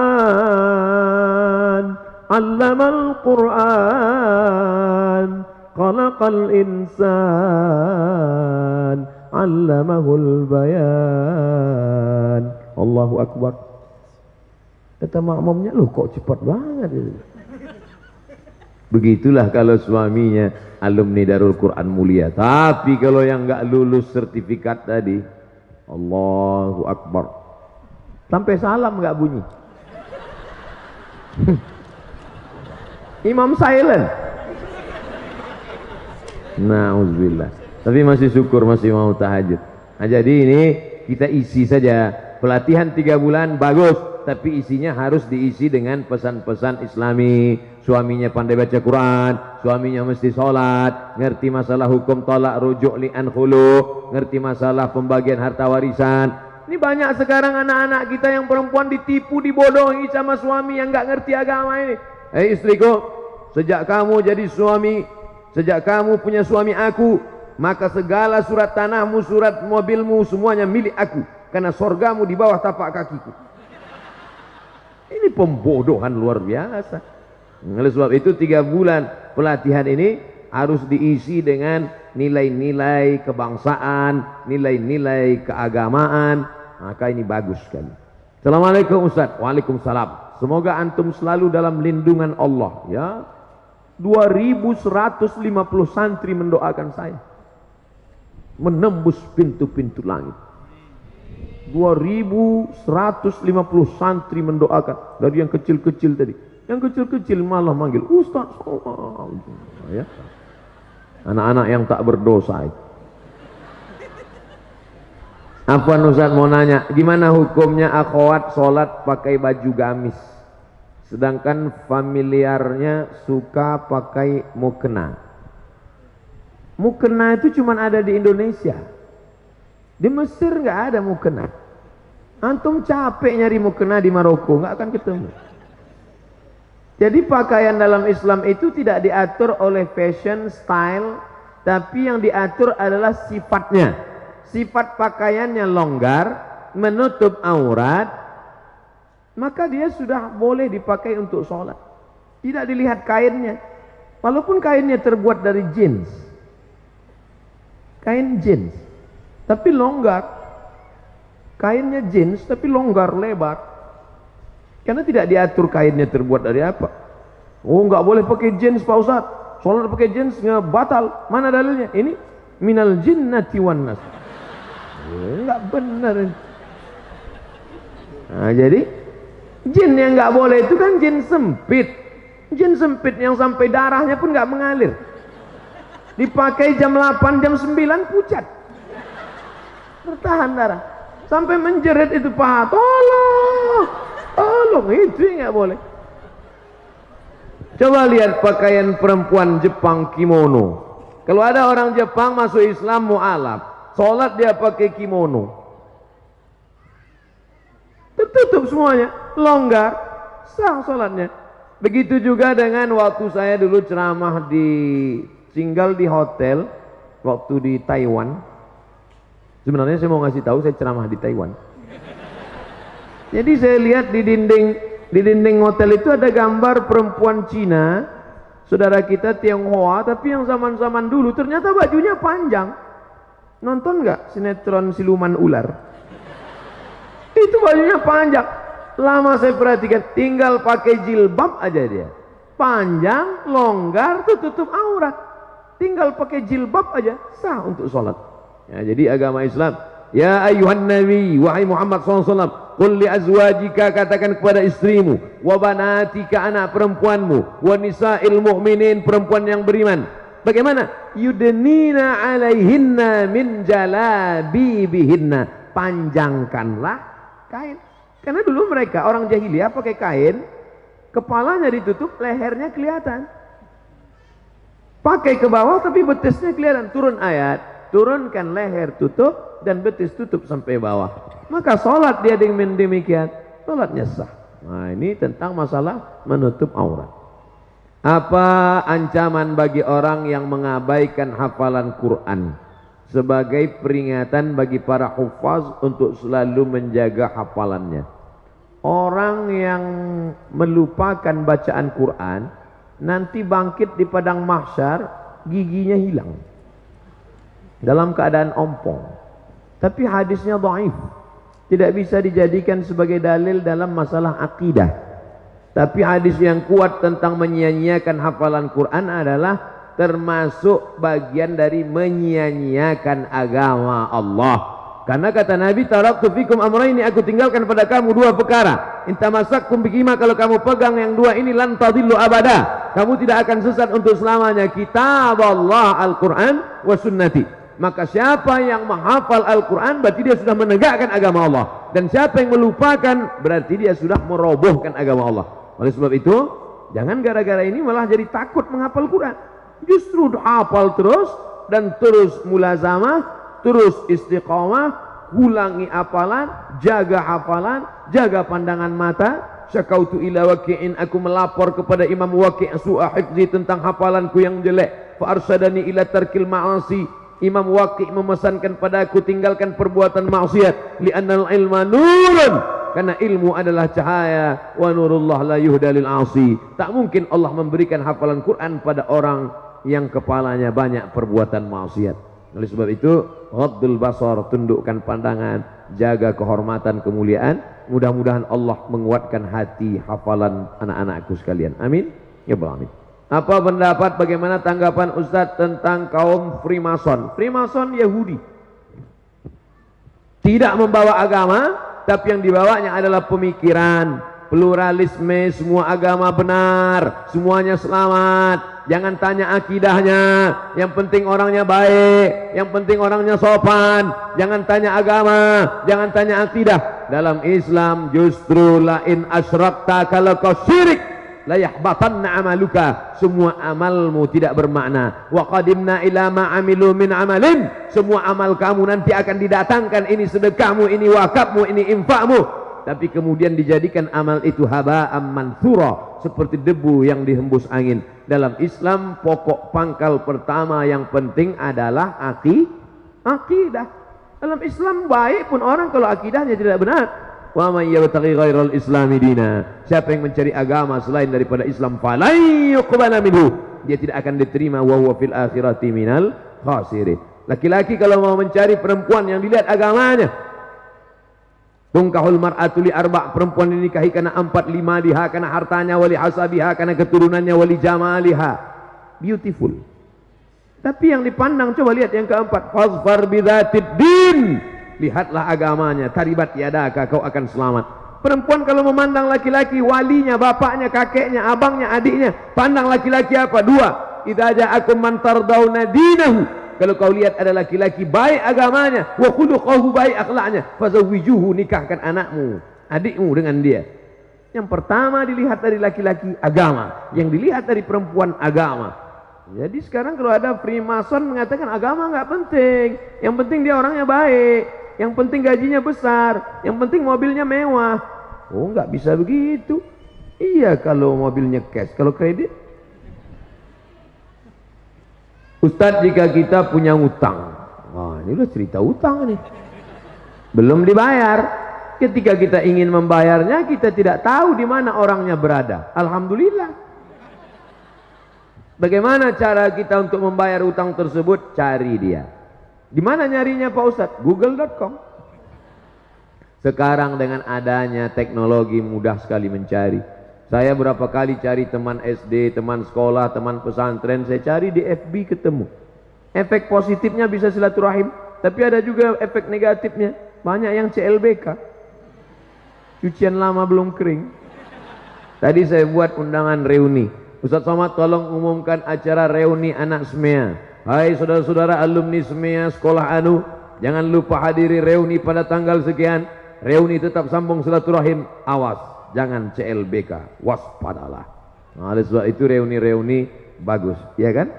Allamal Quran, Khalaqal Insan, Allamahul Bayan. Allahu Akbar. Kata makmumnya, loh kok cepat banget itu. Begitulah kalau suaminya alumni Darul Quran Mulia. Tapi kalau yang nggak lulus sertifikat tadi, Allahu Akbar, sampai salam nggak bunyi. Imam silent. Nauzubillah. Tapi masih syukur masih mau tahajud. Nah, jadi ini kita isi saja. Pelatihan 3 bulan bagus, tapi isinya harus diisi dengan pesan-pesan Islami. Suaminya pandai baca Quran, suaminya mesti sholat, ngerti masalah hukum tolak, rujuk, li'an, khulu, ngerti masalah pembagian harta warisan. Ini banyak sekarang anak-anak kita yang perempuan ditipu, dibodohi sama suami yang nggak ngerti agama ini. Hei istriku, sejak kamu jadi suami, sejak kamu punya suami aku, maka segala surat tanahmu, surat mobilmu, semuanya milik aku. Karena sorgamu di bawah tapak kakiku. Ini pembodohan luar biasa. Oleh sebab itu 3 bulan pelatihan ini harus diisi dengan nilai-nilai kebangsaan, nilai-nilai keagamaan. Maka ini bagus sekali. Assalamualaikum Ustaz. Waalaikumsalam. Semoga antum selalu dalam lindungan Allah ya. 2150 santri mendoakan saya. Menembus pintu-pintu langit. 2150 santri mendoakan. Dari yang kecil-kecil tadi. Yang kecil-kecil malah manggil Ustaz. Ya. Anak-anak yang tak berdosa itu. Apa Ustaz mau nanya, gimana hukumnya akhwat sholat pakai baju gamis, sedangkan familiarnya suka pakai mukena? Mukena itu cuma ada di Indonesia. Di Mesir nggak ada mukena. Antum capek nyari mukena di Maroko, nggak akan ketemu. Jadi pakaian dalam Islam itu tidak diatur oleh fashion, style, tapi yang diatur adalah sifatnya. Sifat pakaiannya longgar, menutup aurat, maka dia sudah boleh dipakai untuk sholat. Tidak dilihat kainnya, walaupun kainnya terbuat dari jeans, kain jeans, tapi longgar. Kainnya jeans tapi longgar, lebar, karena tidak diatur kainnya terbuat dari apa. Oh, nggak boleh pakai jeans Pak Ustaz, sholat pakai jeans nggak batal. Mana dalilnya? Ini minal jinnati wan nas. Enggak benar. Nah, jadi jin yang nggak boleh itu kan jin sempit. Jin sempit yang sampai darahnya pun nggak mengalir. Dipakai jam 8, jam 9 pucat. Bertahan darah. Sampai menjerit itu paha. Tolong, tolong, itu nggak boleh. Coba lihat pakaian perempuan Jepang, kimono. Kalau ada orang Jepang masuk Islam mu'alaf, sholat dia pakai kimono, tertutup semuanya, longgar, sah sholatnya. Begitu juga dengan waktu saya dulu ceramah tinggal di hotel waktu di Taiwan. Sebenarnya saya mau ngasih tahu saya ceramah di Taiwan. Jadi saya lihat di dinding hotel itu ada gambar perempuan Cina, saudara kita Tionghoa, tapi yang zaman-zaman dulu ternyata bajunya panjang. Nonton nggak sinetron siluman ular? Itu bajunya panjang. Lama saya perhatikan, tinggal pakai jilbab aja dia. Panjang, longgar, tutup aurat. Tinggal pakai jilbab aja, sah untuk sholat. Ya, jadi agama Islam. Ya ayuhan nabi, wahai Muhammad SAW, qul li azwajika, katakan kepada istrimu, wa banatika, anak perempuanmu, wa nisa'il mu'minin, perempuan yang beriman. Bagaimana? Yudnina alaihinna min jalabibihinna. Panjangkanlah kain. Karena dulu mereka orang jahiliyah pakai kain, kepalanya ditutup, lehernya kelihatan. Pakai ke bawah tapi betisnya kelihatan. Turun ayat, turunkan leher tutup dan betis tutup sampai bawah. Maka sholat dia dengan demikian, sholatnya sah. Nah, ini tentang masalah menutup aurat. Apa ancaman bagi orang yang mengabaikan hafalan Quran sebagai peringatan bagi para hufaz untuk selalu menjaga hafalannya? Orang yang melupakan bacaan Quran nanti bangkit di padang mahsyar giginya hilang dalam keadaan ompong. Tapi hadisnya dhaif, tidak bisa dijadikan sebagai dalil dalam masalah akidah. Tapi hadis yang kuat tentang menyia-nyiakan hafalan Quran adalah termasuk bagian dari menyia-nyiakan agama Allah. Karena kata Nabi, taraktu fikum amrayni, aku tinggalkan pada kamu dua perkara. In tamassakum bihima, kalau kamu pegang yang dua ini, lan tadillu abada, kamu tidak akan sesat untuk selamanya. Kitab Allah, Al-Quran wa sunnati. Maka siapa yang menghafal Al-Quran berarti dia sudah menegakkan agama Allah. Dan siapa yang melupakan berarti dia sudah merobohkan agama Allah. Oleh sebab itu, jangan gara-gara ini malah jadi takut menghafal Quran. Justru hafal terus dan terus mulazamah, terus istiqamah, ulangi hafalan, jaga hafalan, jaga pandangan mata. Syakautu ila waqi'in, aku melapor kepada Imam Waqi' su'a hifzi, tentang hafalanku yang jelek. Fa arsadani ila tarkil ma'asi, Imam Waqi' memesankan padaku tinggalkan perbuatan maksiat. Li'annal ilma nurun, karena ilmu adalah cahaya. Wa nurullah la yuhda lil 'asi. Tak mungkin Allah memberikan hafalan Quran pada orang yang kepalanya banyak perbuatan maksiat. Oleh sebab itu, ghaddul basar, tundukkan pandangan, jaga kehormatan, kemuliaan. Mudah-mudahan Allah menguatkan hati hafalan anak-anakku sekalian. Amin ya rabbal alamin. Apa pendapat, bagaimana tanggapan Ustadz tentang kaum Freemason? Freemason Yahudi, tidak membawa agama, tapi yang dibawanya adalah pemikiran, pluralisme, semua agama benar, semuanya selamat. Jangan tanya akidahnya, yang penting orangnya baik, yang penting orangnya sopan. Jangan tanya agama, jangan tanya akidah. Dalam Islam justru lain asyrakta, kalau kau syirik la yahbatanna amaluka, semua amalmu tidak bermakna. Wa qadimna ila ma amilu min amalin, semua amal kamu nanti akan didatangkan, ini sedekahmu, ini wakafmu, ini infakmu, tapi kemudian dijadikan amal itu haba'am mansura, seperti debu yang dihembus angin. Dalam Islam pokok pangkal pertama yang penting adalah akidah. Dalam Islam baik pun orang kalau akidahnya tidak benar. Wa may yabtaghi ghairal islami dina, siapa yang mencari agama selain daripada Islam, falan yuqbala minhu, dia tidak akan diterima, wa huwa fil akhirati minal khasirin. Laki-laki kalau mau mencari perempuan yang dilihat agamanya, tungkahul mar'atu li arba', perempuan dinikahi karena 4, 5 liha, karena hartanya, wali hasabiha, karena keturunannya, wali jamaliha, beautiful. Tapi yang dipandang, coba lihat yang keempat, fazfar bidzatid din, lihatlah agamanya, taribat yadaka, kau akan selamat. Perempuan kalau memandang laki-laki, walinya, bapaknya, kakeknya, abangnya, adiknya, pandang laki-laki apa? 2, idza ja'akum man tardawna dinahu, kalau kau lihat ada laki-laki baik agamanya, wa khuluquhu, baik akhlaknya, fazawwijuhu, nikahkan anakmu, adikmu dengan dia. Yang pertama dilihat dari laki-laki agama, yang dilihat dari perempuan agama. Jadi sekarang kalau ada Freemason mengatakan agama nggak penting, yang penting dia orangnya baik, yang penting gajinya besar, yang penting mobilnya mewah. Oh, nggak bisa begitu. Iya kalau mobilnya cash, kalau kredit. Ustadz, jika kita punya utang, wah ini udah cerita utang nih, belum dibayar. Ketika kita ingin membayarnya, kita tidak tahu di mana orangnya berada. Alhamdulillah. Bagaimana cara kita untuk membayar utang tersebut? Cari dia. Di mana nyarinya Pak Ustadz? Google.com. Sekarang dengan adanya teknologi mudah sekali mencari. Saya berapa kali cari teman SD, teman sekolah, teman pesantren, saya cari di FB ketemu. Efek positifnya bisa silaturahim, tapi ada juga efek negatifnya. Banyak yang CLBK, cucian lama belum kering. Tadi saya buat undangan reuni. Ustaz Somad tolong umumkan acara reuni anak SMEA. Hai saudara-saudara alumni SMEA sekolah anu, jangan lupa hadiri reuni pada tanggal sekian. Reuni tetap sambung silaturahim, awas jangan CLBK, waspadalah. Nah, oleh sebab itu reuni-reuni bagus, ya kan?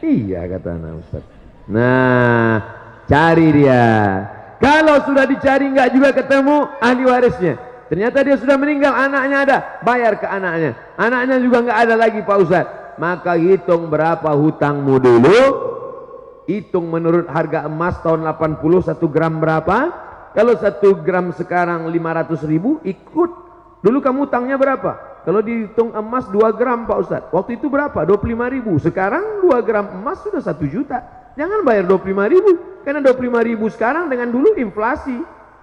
Iya kata anak Ustaz. Nah, cari dia. Kalau sudah dicari nggak juga ketemu ahli warisnya, ternyata dia sudah meninggal, anaknya ada, bayar ke anaknya. Anaknya juga nggak ada lagi Pak Ustadz. Maka hitung berapa hutangmu dulu. Hitung menurut harga emas tahun 80, 1 gram berapa. Kalau 1 gram sekarang 500.000, ikut. Dulu kamu hutangnya berapa? Kalau dihitung emas 2 gram Pak Ustadz, waktu itu berapa? 25.000. Sekarang 2 gram emas sudah 1 juta. Jangan bayar 25.000. Karena 25.000 sekarang dengan dulu inflasi.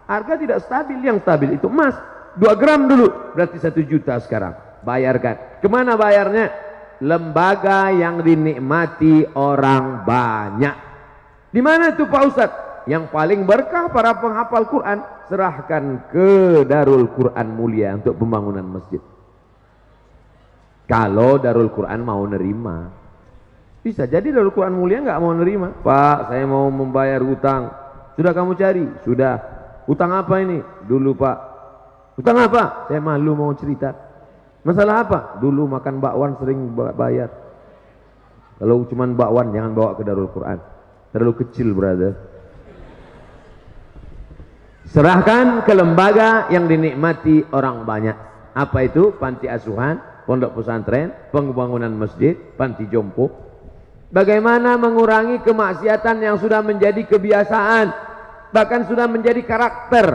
Harga tidak stabil, yang stabil itu emas. 2 gram dulu berarti 1 juta sekarang. Bayarkan. Kemana bayarnya? Lembaga yang dinikmati orang banyak. Di mana itu Pak Ustadz? Yang paling berkah para penghafal Quran, serahkan ke Darul Quran Mulia untuk pembangunan masjid. Kalau Darul Quran mau nerima, bisa jadi Darul Quran Mulia nggak mau nerima. Pak, saya mau membayar hutang. Sudah kamu cari? Sudah. Hutang apa ini? Dulu Pak. Hutang apa? Saya malu mau cerita. Masalah apa? Dulu makan bakwan sering bayar. Kalau cuman bakwan jangan bawa ke Darul Quran. Terlalu kecil, brother. Serahkan ke lembaga yang dinikmati orang banyak. Apa itu? Panti asuhan, pondok pesantren, pembangunan masjid, panti jompo. Bagaimana mengurangi kemaksiatan yang sudah menjadi kebiasaan, bahkan sudah menjadi karakter,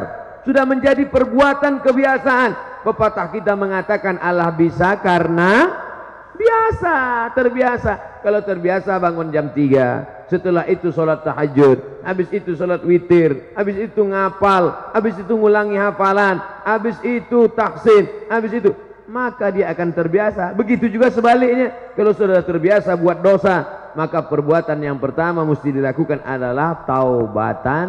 sudah menjadi perbuatan kebiasaan. Pepatah kita mengatakan Allah bisa karena biasa, terbiasa. Kalau terbiasa bangun jam 3, setelah itu sholat tahajud, habis itu sholat witir, habis itu ngapal, habis itu ngulangi hafalan, habis itu taksin, habis itu, maka dia akan terbiasa. Begitu juga sebaliknya, kalau sudah terbiasa buat dosa, maka perbuatan yang pertama mesti dilakukan adalah taubatan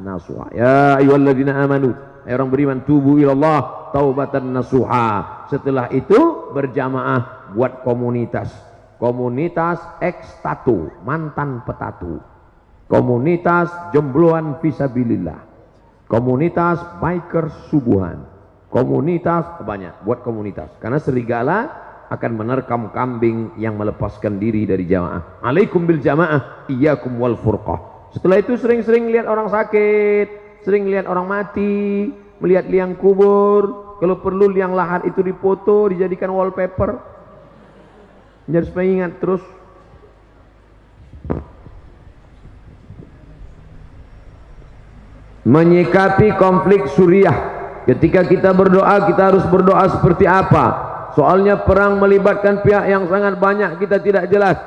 nasuha. Ya ayyuhalladzina amanu, orang beriman, tubu ilallah taubatan nasuha. Setelah itu berjamaah buat komunitas. Komunitas ex-tatu, mantan petatu. Komunitas jombloan fisabilillah. Komunitas biker subuhan. Komunitas banyak, buat komunitas. Karena serigala akan menerkam kambing yang melepaskan diri dari jamaah. Alaikum bil jamaah, iyyakum wal furqah. Setelah itu sering-sering lihat orang sakit, sering lihat orang mati, melihat liang kubur. Kalau perlu liang lahat itu dipoto, dijadikan wallpaper. Jadi supaya ingat terus. Menyikapi konflik Suriah. Ketika kita berdoa, kita harus berdoa seperti apa? Soalnya perang melibatkan pihak yang sangat banyak, kita tidak jelas.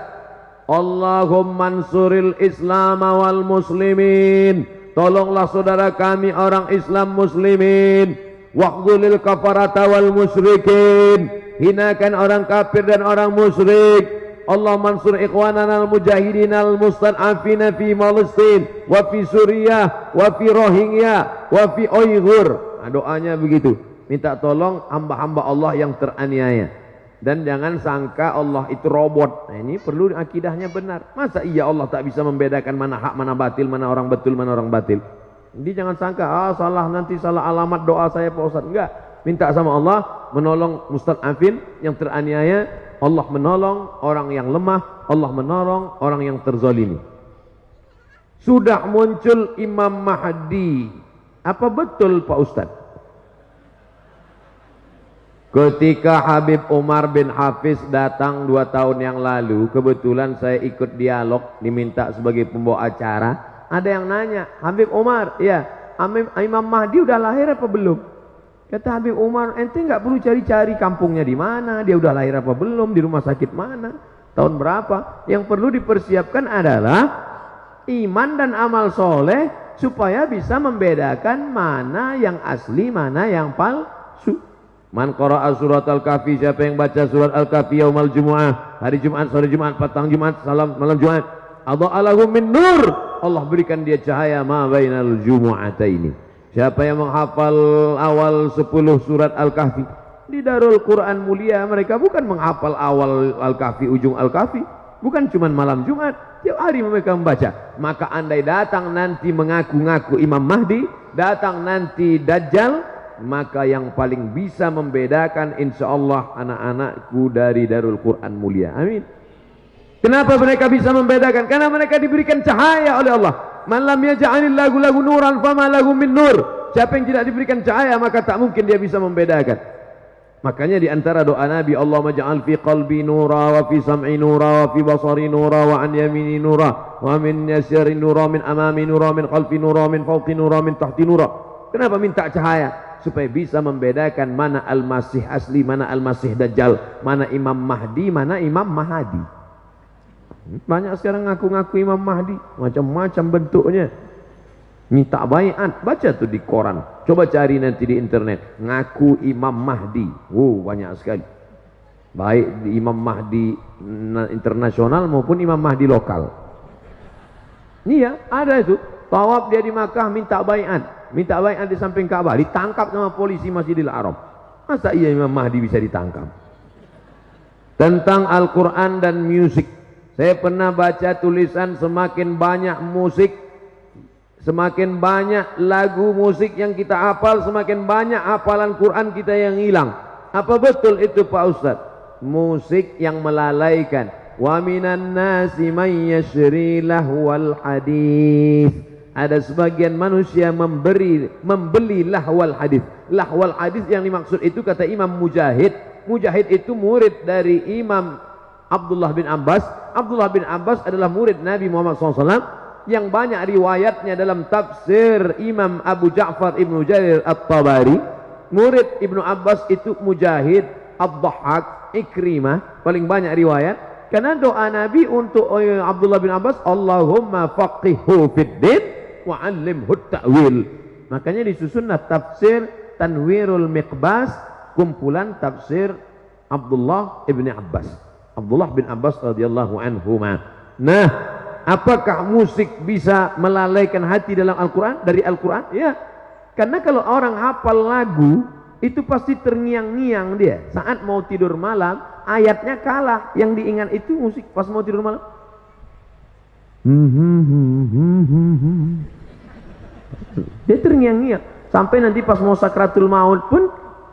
Allahumma ansuril Islam wal muslimin. Tolonglah saudara kami orang Islam muslimin. Waqdulil kafarata wal musyrikin. Hinakan orang kafir dan orang musyrik. Allah mansur ikhwanana al-mujahidin al-mustad'afina fi Palestin wa fi Suriah wa fi Rohingya wa fi Uyghur. Nah, doanya begitu. Minta tolong hamba-hamba Allah yang teraniaya. Dan jangan sangka Allah itu robot. Nah, ini perlu akidahnya benar. Masa iya Allah tak bisa membedakan mana hak, mana batil, mana orang betul, mana orang batil. Jadi jangan sangka, salah, nanti salah alamat doa saya Pak Ustaz. Enggak. Minta sama Allah menolong mustad'afin yang teraniaya. Allah menolong orang yang lemah. Allah menolong orang yang terzalimi. Sudah muncul Imam Mahdi. Apa betul Pak Ustaz? Ketika Habib Umar bin Hafiz datang 2 tahun yang lalu, kebetulan saya ikut dialog, diminta sebagai pembawa acara. Ada yang nanya, Habib Umar, ya, Imam Mahdi udah lahir apa belum? Kata Habib Umar, ente nggak perlu cari-cari kampungnya di mana, dia udah lahir apa belum, di rumah sakit mana, tahun berapa. Yang perlu dipersiapkan adalah iman dan amal soleh supaya bisa membedakan mana yang asli, mana yang palsu. Man qara'a surat Al-Kahfi, siapa yang baca surat Al-Kahfi yaumal Jumu'ah, hari Jumat, sore Jumat, petang Jumat, malam Jumat, adha'alahu min nur, Allah berikan dia cahaya ma bainal jumu'ataini. Siapa yang menghafal awal 10 surat Al-Kahfi di Darul Quran mulia, mereka bukan menghafal awal Al-Kahfi, ujung Al-Kahfi, bukan cuma malam Jumat, tiap hari mereka membaca. Maka andai datang nanti mengaku-ngaku Imam Mahdi, datang nanti Dajjal, maka yang paling bisa membedakan insya Allah anak-anakku dari Darul Quran mulia. Amin. Kenapa mereka bisa membedakan? Karena mereka diberikan cahaya oleh Allah. Man lam yaj'alillahu lahu nuran fama lahu min nur. Siapa yang tidak diberikan cahaya maka tak mungkin dia bisa membedakan. Makanya di antara doa Nabi, Allahumma ja'al fi qalbi nura wa fi sam'i nura wa fi basari nura wa an yamini nura wa min yasari nura min amami nura min khalfi nura min fawqi nura min tahti nura. Kenapa minta cahaya? Supaya bisa membedakan mana Al-Masih asli, mana Al-Masih Dajjal, mana Imam Mahdi, mana Imam Mahadi. Banyak sekarang ngaku-ngaku Imam Mahdi, macam-macam bentuknya. Minta baiat, baca tuh di koran. Coba cari nanti di internet, ngaku Imam Mahdi. Banyak sekali. Baik di Imam Mahdi internasional maupun Imam Mahdi lokal. Iya, ada itu. Tawaf dia di Makkah minta baiat. Minta baiat di samping Ka'bah, ditangkap sama polisi Masjidil Haram. Masa iya Imam Mahdi bisa ditangkap? Tentang Al-Quran dan musik. Saya pernah baca tulisan semakin banyak musik, semakin banyak lagu musik yang kita hafal, semakin banyak hafalan Quran kita yang hilang. Apa betul itu Pak Ustadz? Musik yang melalaikan. Wa minan nasi may yashri lahwal hadis. Ada sebagian manusia membeli lahwal hadis. Lahwal hadis yang dimaksud itu kata Imam Mujahid. Mujahid itu murid dari Imam Abdullah bin Abbas. Abdullah bin Abbas adalah murid Nabi Muhammad SAW yang banyak riwayatnya dalam tafsir Imam Abu Ja'far Ibnu Jarir At-Tabari. Murid Ibnu Abbas itu Mujahid, Ad-Dhahhak, Ikrimah, paling banyak riwayat. Karena doa Nabi untuk Abdullah bin Abbas, Allahumma faqihhu fid din wa 'allimhu ta'wil. Makanya disusunlah tafsir Tanwirul Miqbas, kumpulan tafsir Abdullah ibn Abbas. Abdullah bin Abbas radhiyallahu anhuma. Nah, apakah musik bisa melalaikan hati dalam Al-Quran? Dari Al-Quran? Ya. Karena kalau orang hafal lagu, itu pasti terngiang-ngiang dia. Saat mau tidur malam, ayatnya kalah. Yang diingat itu musik pas mau tidur malam. Dia terngiang-ngiang. Sampai nanti pas mau sakratul maut pun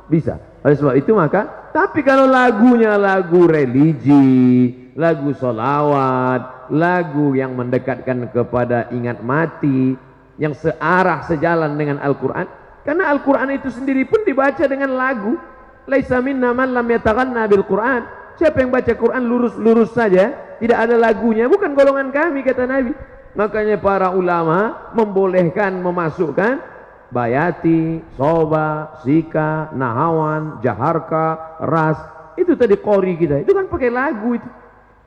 bisa. Oleh sebab itu maka, tapi kalau lagunya lagu religi, lagu solawat, lagu yang mendekatkan kepada ingat mati, yang searah sejalan dengan Al-Quran, karena Al-Quran itu sendiri pun dibaca dengan lagu. Laisa minna man lam yataghanna bil Quran. Siapa yang baca Quran lurus-lurus saja, tidak ada lagunya, bukan golongan kami, kata Nabi. Makanya para ulama membolehkan memasukkan bayati, soba, sika, nahawan, jaharka, ras. Itu tadi qori kita, itu kan pakai lagu itu.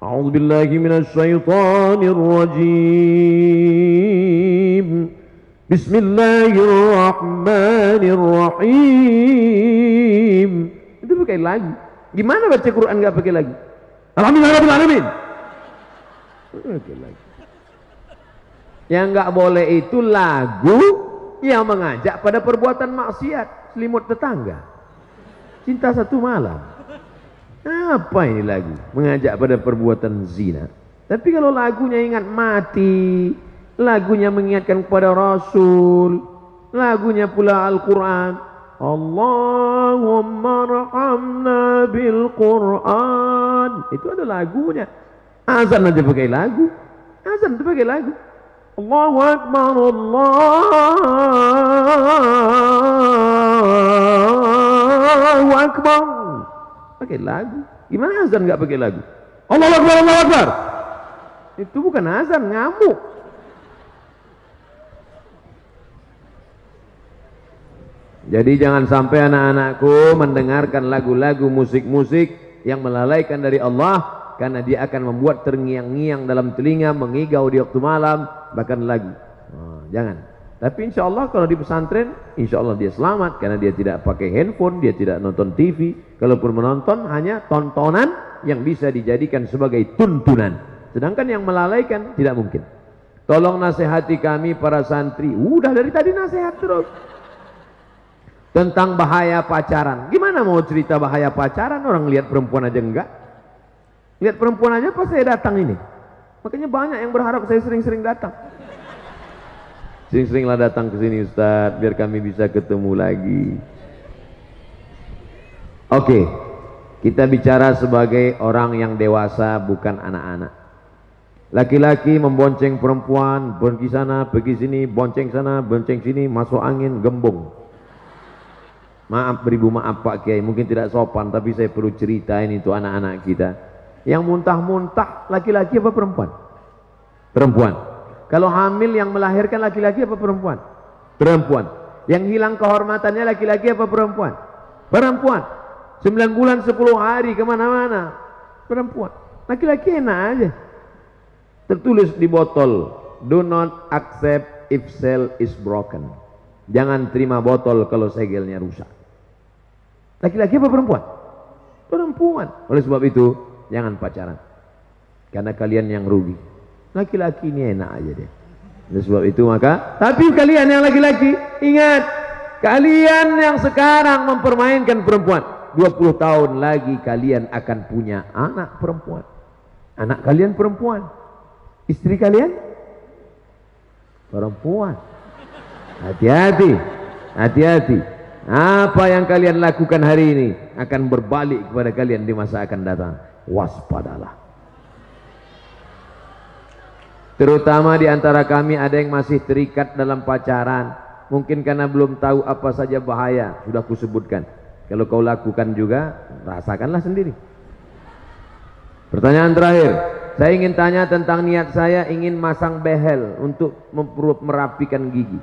A'udzubillahi minasyaitonir rajim. Bismillahirrahmanirrahim. Itu pakai lagu. Gimana baca Quran nggak pakai lagu? Alhamdulillahirrahmanirrahim. Pakai lagu. Yang nggak boleh itu lagu yang mengajak pada perbuatan maksiat, selimut tetangga, cinta satu malam. Apa ini lagu? Mengajak pada perbuatan zina. Tapi kalau lagunya ingat mati, lagunya mengingatkan kepada Rasul, lagunya pula Al-Quran, Allahumma rahamna bil Quran, itu ada lagunya. Azan aja pakai lagu, azan itu pakai lagu. Allahu Akbar, Allahu Akbar, pakai lagu. Gimana azan nggak pakai lagu? Allahu Akbar, Allahu Akbar. Itu bukan azan, ngamuk. Jadi jangan sampai anak-anakku mendengarkan lagu-lagu musik-musik yang melalaikan dari Allah, karena dia akan membuat terngiang-ngiang dalam telinga, mengigau di waktu malam, bahkan lagu. Jangan. Tapi insya Allah kalau di pesantren, insya Allah dia selamat, karena dia tidak pakai handphone, dia tidak nonton TV. Kalaupun menonton, hanya tontonan yang bisa dijadikan sebagai tuntunan. Sedangkan yang melalaikan tidak mungkin. Tolong nasihati kami para santri. Udah dari tadi nasihat terus. Tentang bahaya pacaran. Gimana mau cerita bahaya pacaran? Orang lihat perempuan aja enggak. Lihat perempuan aja pas saya datang ini. Makanya banyak yang berharap saya sering-sering datang. Sering-seringlah datang ke sini Ustaz, biar kami bisa ketemu lagi. Oke, kita bicara sebagai orang yang dewasa, bukan anak-anak. Laki-laki membonceng perempuan, pergi sana, pergi sini, bonceng sana, bonceng sini, masuk angin, gembung. Maaf beribu maaf Pak Kiai, mungkin tidak sopan, tapi saya perlu ceritain itu anak-anak kita. Yang muntah-muntah laki-laki apa perempuan? Perempuan. Kalau hamil yang melahirkan laki-laki apa perempuan? Perempuan. Yang hilang kehormatannya laki-laki apa perempuan? Perempuan. 9 bulan 10 hari kemana-mana, perempuan. Laki-laki enak aja. Tertulis di botol, do not accept if cell is broken. Jangan terima botol kalau segelnya rusak. Laki-laki apa perempuan? Perempuan. Oleh sebab itu jangan pacaran, karena kalian yang rugi. Laki-laki ini enak aja deh. Oleh sebab itu maka, tapi kalian yang laki-laki, ingat, kalian yang sekarang mempermainkan perempuan, 20 tahun lagi kalian akan punya anak perempuan. Anak kalian perempuan, istri kalian perempuan. Hati-hati, hati-hati. Apa yang kalian lakukan hari ini akan berbalik kepada kalian di masa akan datang. Waspadalah. Terutama di antara kami ada yang masih terikat dalam pacaran. Mungkin karena belum tahu apa saja bahaya. Sudah kusebutkan. Kalau kau lakukan juga, rasakanlah sendiri. Pertanyaan terakhir. Saya ingin tanya tentang niat saya ingin masang behel untuk merapikan gigi.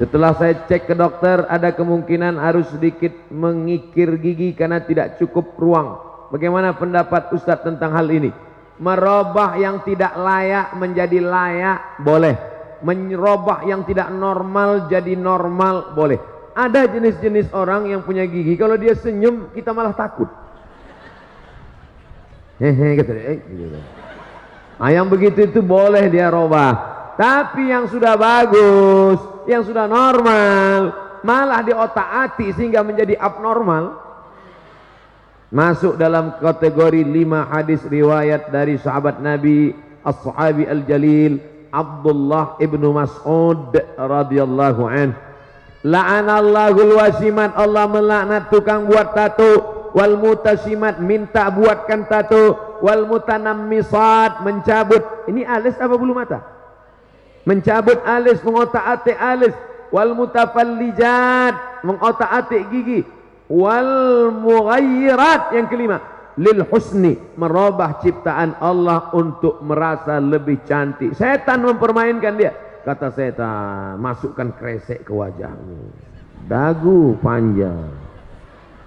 Setelah saya cek ke dokter, ada kemungkinan harus sedikit mengikir gigi karena tidak cukup ruang. Bagaimana pendapat Ustadz tentang hal ini? Merubah yang tidak layak menjadi layak, boleh. Merubah yang tidak normal jadi normal, boleh. Ada jenis-jenis orang yang punya gigi, kalau dia senyum kita malah takut. Hehe, kata dia, gitu. Yang begitu itu boleh dia robah. Tapi yang sudah bagus, yang sudah normal, malah diotak-atik sehingga menjadi abnormal, masuk dalam kategori 5 hadis riwayat dari sahabat Nabi as-sahabi al-jalil Abdullah ibnu Mas'ud radhiyallahu anhu. La'anallahul wasimat, Allah melaknat tukang buat tato, wal mutasimat, minta buatkan tato, wal mutanammisat, mencabut, ini alis apa bulu mata? Mencabut alis, mengotak-atik alis, wal mutafallijat, mengotak-atik gigi, wal mughayyirat, yang kelima, lil husni, merubah ciptaan Allah untuk merasa lebih cantik. Setan mempermainkan dia. Kata setan, masukkan kresek ke wajahmu, dagu panjang,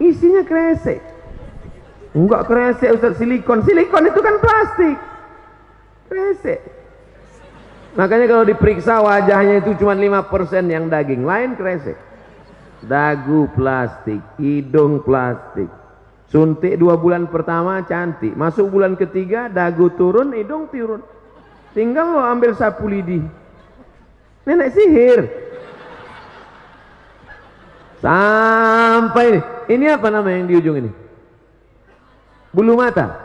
isinya kresek. Enggak kresek Ustaz, silikon. Silikon itu kan plastik. Kresek. Makanya kalau diperiksa wajahnya itu cuma 5% yang daging, lain kresek. Dagu plastik, hidung plastik. Suntik 2 bulan pertama cantik, masuk bulan ketiga dagu turun, hidung turun. Tinggal lo ambil sapu lidi. Nenek sihir. Sampai ini apa nama yang di ujung ini? Bulu mata.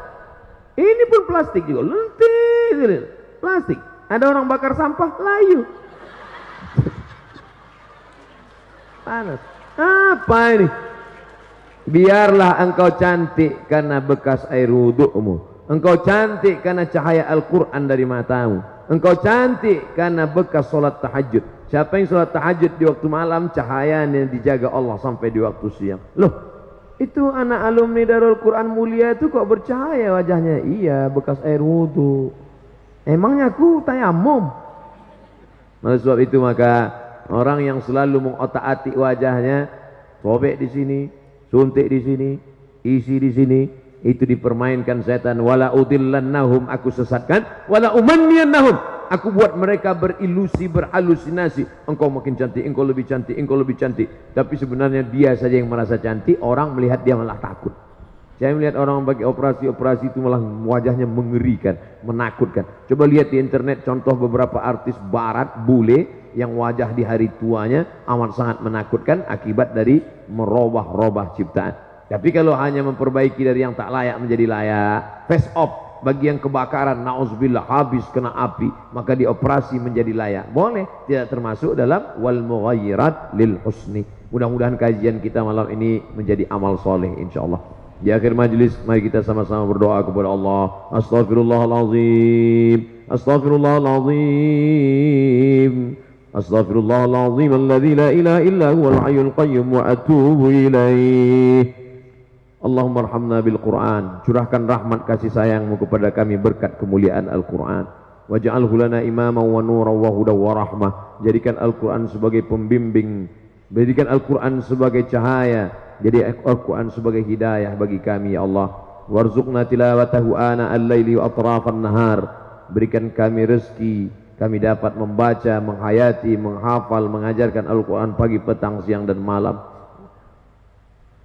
Ini pun plastik juga, lentik, plastik. Ada orang bakar sampah, layu. Panas. Apa ini? Biarlah engkau cantik karena bekas air wudukmu. Engkau cantik karena cahaya Al-Quran dari matamu. Engkau cantik karena bekas solat tahajud. Siapa yang solat tahajud di waktu malam, cahayanya dijaga Allah sampai di waktu siang. Loh, itu anak alumni Darul Quran Mulia itu kok bercahaya wajahnya? Iya, bekas air wudhu. Emangnya aku tayamum? Oleh sebab itu maka orang yang selalu mengotak-atik wajahnya, sobek di sini, suntik di sini, isi di sini, itu dipermainkan setan. Wala udillannahum, aku sesatkan, wala umanniyannahum, aku buat mereka berilusi, berhalusinasi. Engkau makin cantik, engkau lebih cantik, engkau lebih cantik. Tapi sebenarnya dia saja yang merasa cantik, orang melihat dia malah takut. Saya melihat orang bagi operasi-operasi itu malah wajahnya mengerikan, menakutkan. Coba lihat di internet contoh beberapa artis barat, bule, yang wajah di hari tuanya amat sangat menakutkan akibat dari merubah-rubah ciptaan. Tapi kalau hanya memperbaiki dari yang tak layak menjadi layak, face off bagi yang kebakaran, na'udzubillah, habis kena api, maka dioperasi menjadi layak, boleh, tidak termasuk dalam wal mughayyirat lil husni. Mudah-mudahan kajian kita malam ini menjadi amal soleh insyaallah. Di akhir majlis mari kita sama-sama berdoa kepada Allah. Astaghfirullahalazim, astaghfirullahalazim, astaghfirullahalazim alladzi la ilaha illa huwal hayyul qayyum wa atubu ilaih. Allahumma arhamna bil Qur'an, curahkan rahmat kasih sayangmu kepada kami berkat kemuliaan Al-Quran. Waj'alhu lana imaman wa nuran wa hudan wa rahmah, jadikan Al-Quran sebagai pembimbing, jadikan Al-Quran sebagai cahaya, jadi Al-Quran sebagai hidayah bagi kami ya Allah. Warzuqna tilawatahu ana al-laili wa atrafan nahar, berikan kami rezeki kami dapat membaca, menghayati, menghafal, mengajarkan Al-Quran pagi, petang, siang dan malam.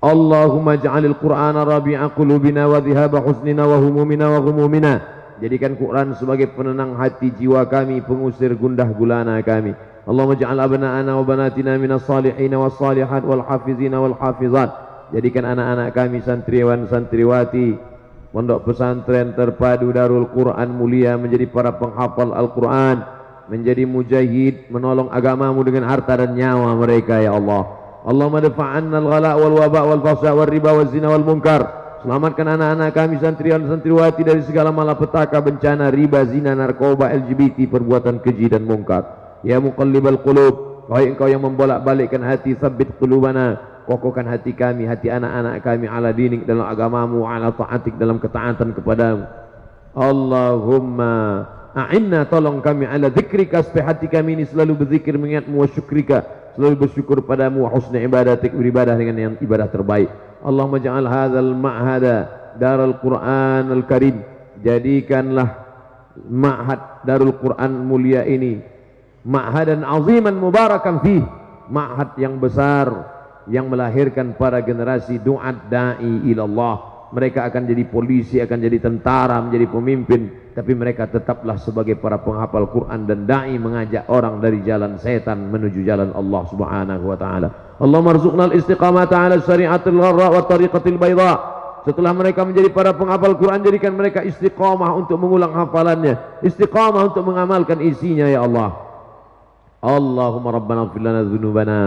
Allahumma ja'alil Qur'ana rabi'a qulubina wa dhihaba husnina wa humumina wa humumina, jadikan Quran sebagai penenang hati jiwa kami, pengusir gundah gulana kami. Allahumma ja'al abna'ana wa banatina minas salihin was salihat wal hafizina wal hafizat, jadikan anak-anak kami santriwan santriwati pondok pesantren terpadu Darul Quran Mulia menjadi para penghafal Al-Quran, menjadi mujahid, menolong agamamu dengan harta dan nyawa mereka ya Allah. Allahumma dafa'anna al-ghala wal waba wal fahsya wal riba wal zina wal munkar, selamatkan anak-anak kami santriwan santriwati dari segala malapetaka, bencana, riba, zina, narkoba, LGBT, perbuatan keji dan mungkar. Ya muqallibal qulub, wahai engkau yang membolak-balikkan hati, tsabbit qulubana, kokohkan hati kami, hati anak-anak kami ala dinik, dalam agamamu, ala ta'atik, dalam ketaatan kepadamu. Allahumma a'inna, tolong kami ala zikrika, supaya hati kami ini selalu berzikir mengingatmu, wa syukrika, selalu bersyukur padamu, wa husni ibadatik, beribadah dengan yang ibadah terbaik. Allahumma ja'al hadzal ma'hada Darul Quran Al-Karim, jadikanlah ma'had Darul Quran Mulia ini ma'hadan aziman mubarakan fih, ma'had yang besar yang melahirkan para generasi du'at da'i ilallah, mereka akan jadi polisi, akan jadi tentara, menjadi pemimpin, tapi mereka tetaplah sebagai para penghafal Quran dan dai mengajak orang dari jalan setan menuju jalan Allah Subhanahu wa taala. Allahumma arzuqnal istiqamata 'ala syari'atil gharra wa tariqatil bayda. Setelah mereka menjadi para penghafal Quran, jadikan mereka istiqamah untuk mengulang hafalannya, istiqamah untuk mengamalkan isinya ya Allah. Allahumma rabbana ighfir lana dzunubana.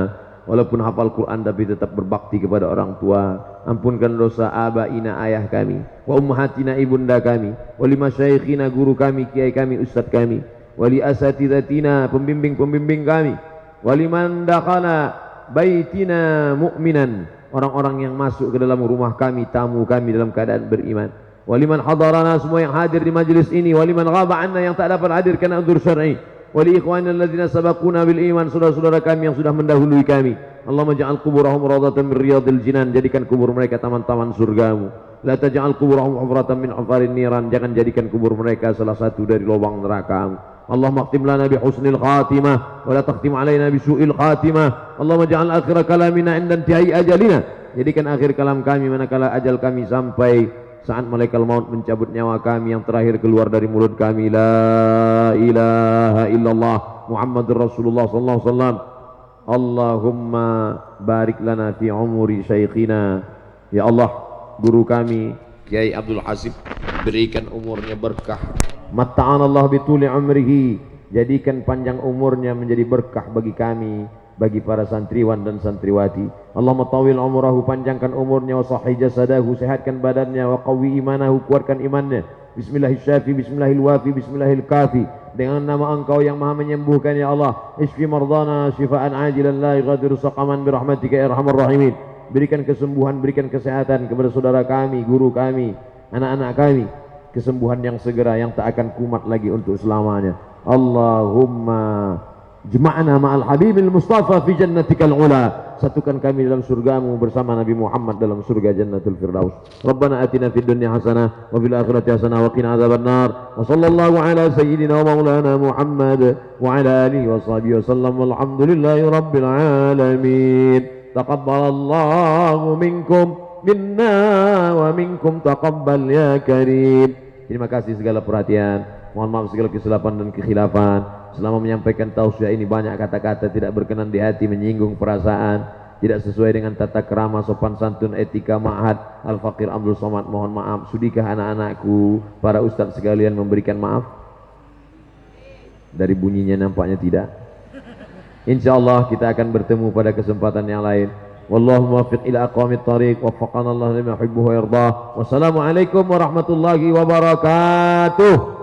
Walaupun hafal Quran tapi tetap berbakti kepada orang tua. Ampunkan dosa abaina, ayah kami, wa ummahatina, ibunda kami, wa li masyaikhina, guru kami, kiai kami, ustaz kami, wa li asatidatina, pembimbing-pembimbing kami, wa liman dakhala baitina mu'minan, orang-orang yang masuk ke dalam rumah kami, tamu kami dalam keadaan beriman, wa liman hadarana, semua yang hadir di majlis ini, wa liman ghaba anna, yang tak dapat hadir karena udzur syar'i, wa li ikhwanina alladzina sabaquna bil iman, saudara-saudara kami yang sudah mendahului kami. Allahumma ja'al kuburahum rawdatan min riyadil jinan, jadikan kubur mereka taman-taman surgamu. La taj'al kuburahum hufratan min hufarin niran, jangan jadikan kubur mereka salah satu dari lubang neraka. Allahumma khtim lana bi husnil khatimah wa la takhtim alaina bi su'il khatimah. Allahumma ja'al akhir kalamina inda intihai ajalina, jadikan akhir kalam kami manakala ajal kami sampai, saat malaikat maut mencabut nyawa kami, yang terakhir keluar dari mulut kami la ilaha illallah Muhammadur Rasulullah sallallahu alaihi wasallam. Allahumma barik lana fi umuri syaikhina, ya Allah, guru kami Kiai Abdul Hasib, berikan umurnya berkah. Matta'anallahu bituli umrihi, jadikan panjang umurnya menjadi berkah bagi kami, bagi para santriwan dan santriwati. Allahumma tawil umrahu, panjangkan umurnya, wa sahih jasadahu, sehatkan badannya, wa qawi imanahu, kuatkan imannya. Bismillahirrahmanirrahim, bismillahirwafi, bismillahirkafi, dengan nama Engkau yang Maha menyembuhkan ya Allah. Isfi mardana syifaan ajilan la yughadiru saqaman birahmatika ya arhamar rahimin. Berikan kesembuhan, berikan kesehatan kepada saudara kami, guru kami, anak-anak kami, kesembuhan yang segera, yang tak akan kumat lagi untuk selamanya. Allahumma jma'na ma'al habibil mustafa fi jannatikal ula, satukan kami dalam surgamu bersama Nabi Muhammad dalam surga Jannatul Firdaus. Rabbana atina fid dunya hasanah wa fil akhirati hasanah wa qina adzabannar. Wa sallallahu ala sayyidina wa maulana Muhammad wa ala alihi wa sahbihi wasallam, walhamdulillahi rabbil alamin. Taqabbalallahu minkum minna wa minkum taqabbal ya karim. Terima kasih segala perhatian, mohon maaf segala kesilapan dan kekhilafan. Selama menyampaikan tausiah ini banyak kata-kata tidak berkenan di hati, menyinggung perasaan, tidak sesuai dengan tata krama, sopan santun, etika ma'had Al-Faqir Abdul Somad, mohon maaf. Sudikah anak-anakku, para ustadz sekalian memberikan maaf? Dari bunyinya nampaknya tidak. Insyaallah kita akan bertemu pada kesempatan yang lain. Wallahu muwaffiq ila aqwamit thariq, waffaqana Allah lima yuhibbu wa yardah. Wassalamualaikum warahmatullahi wabarakatuh.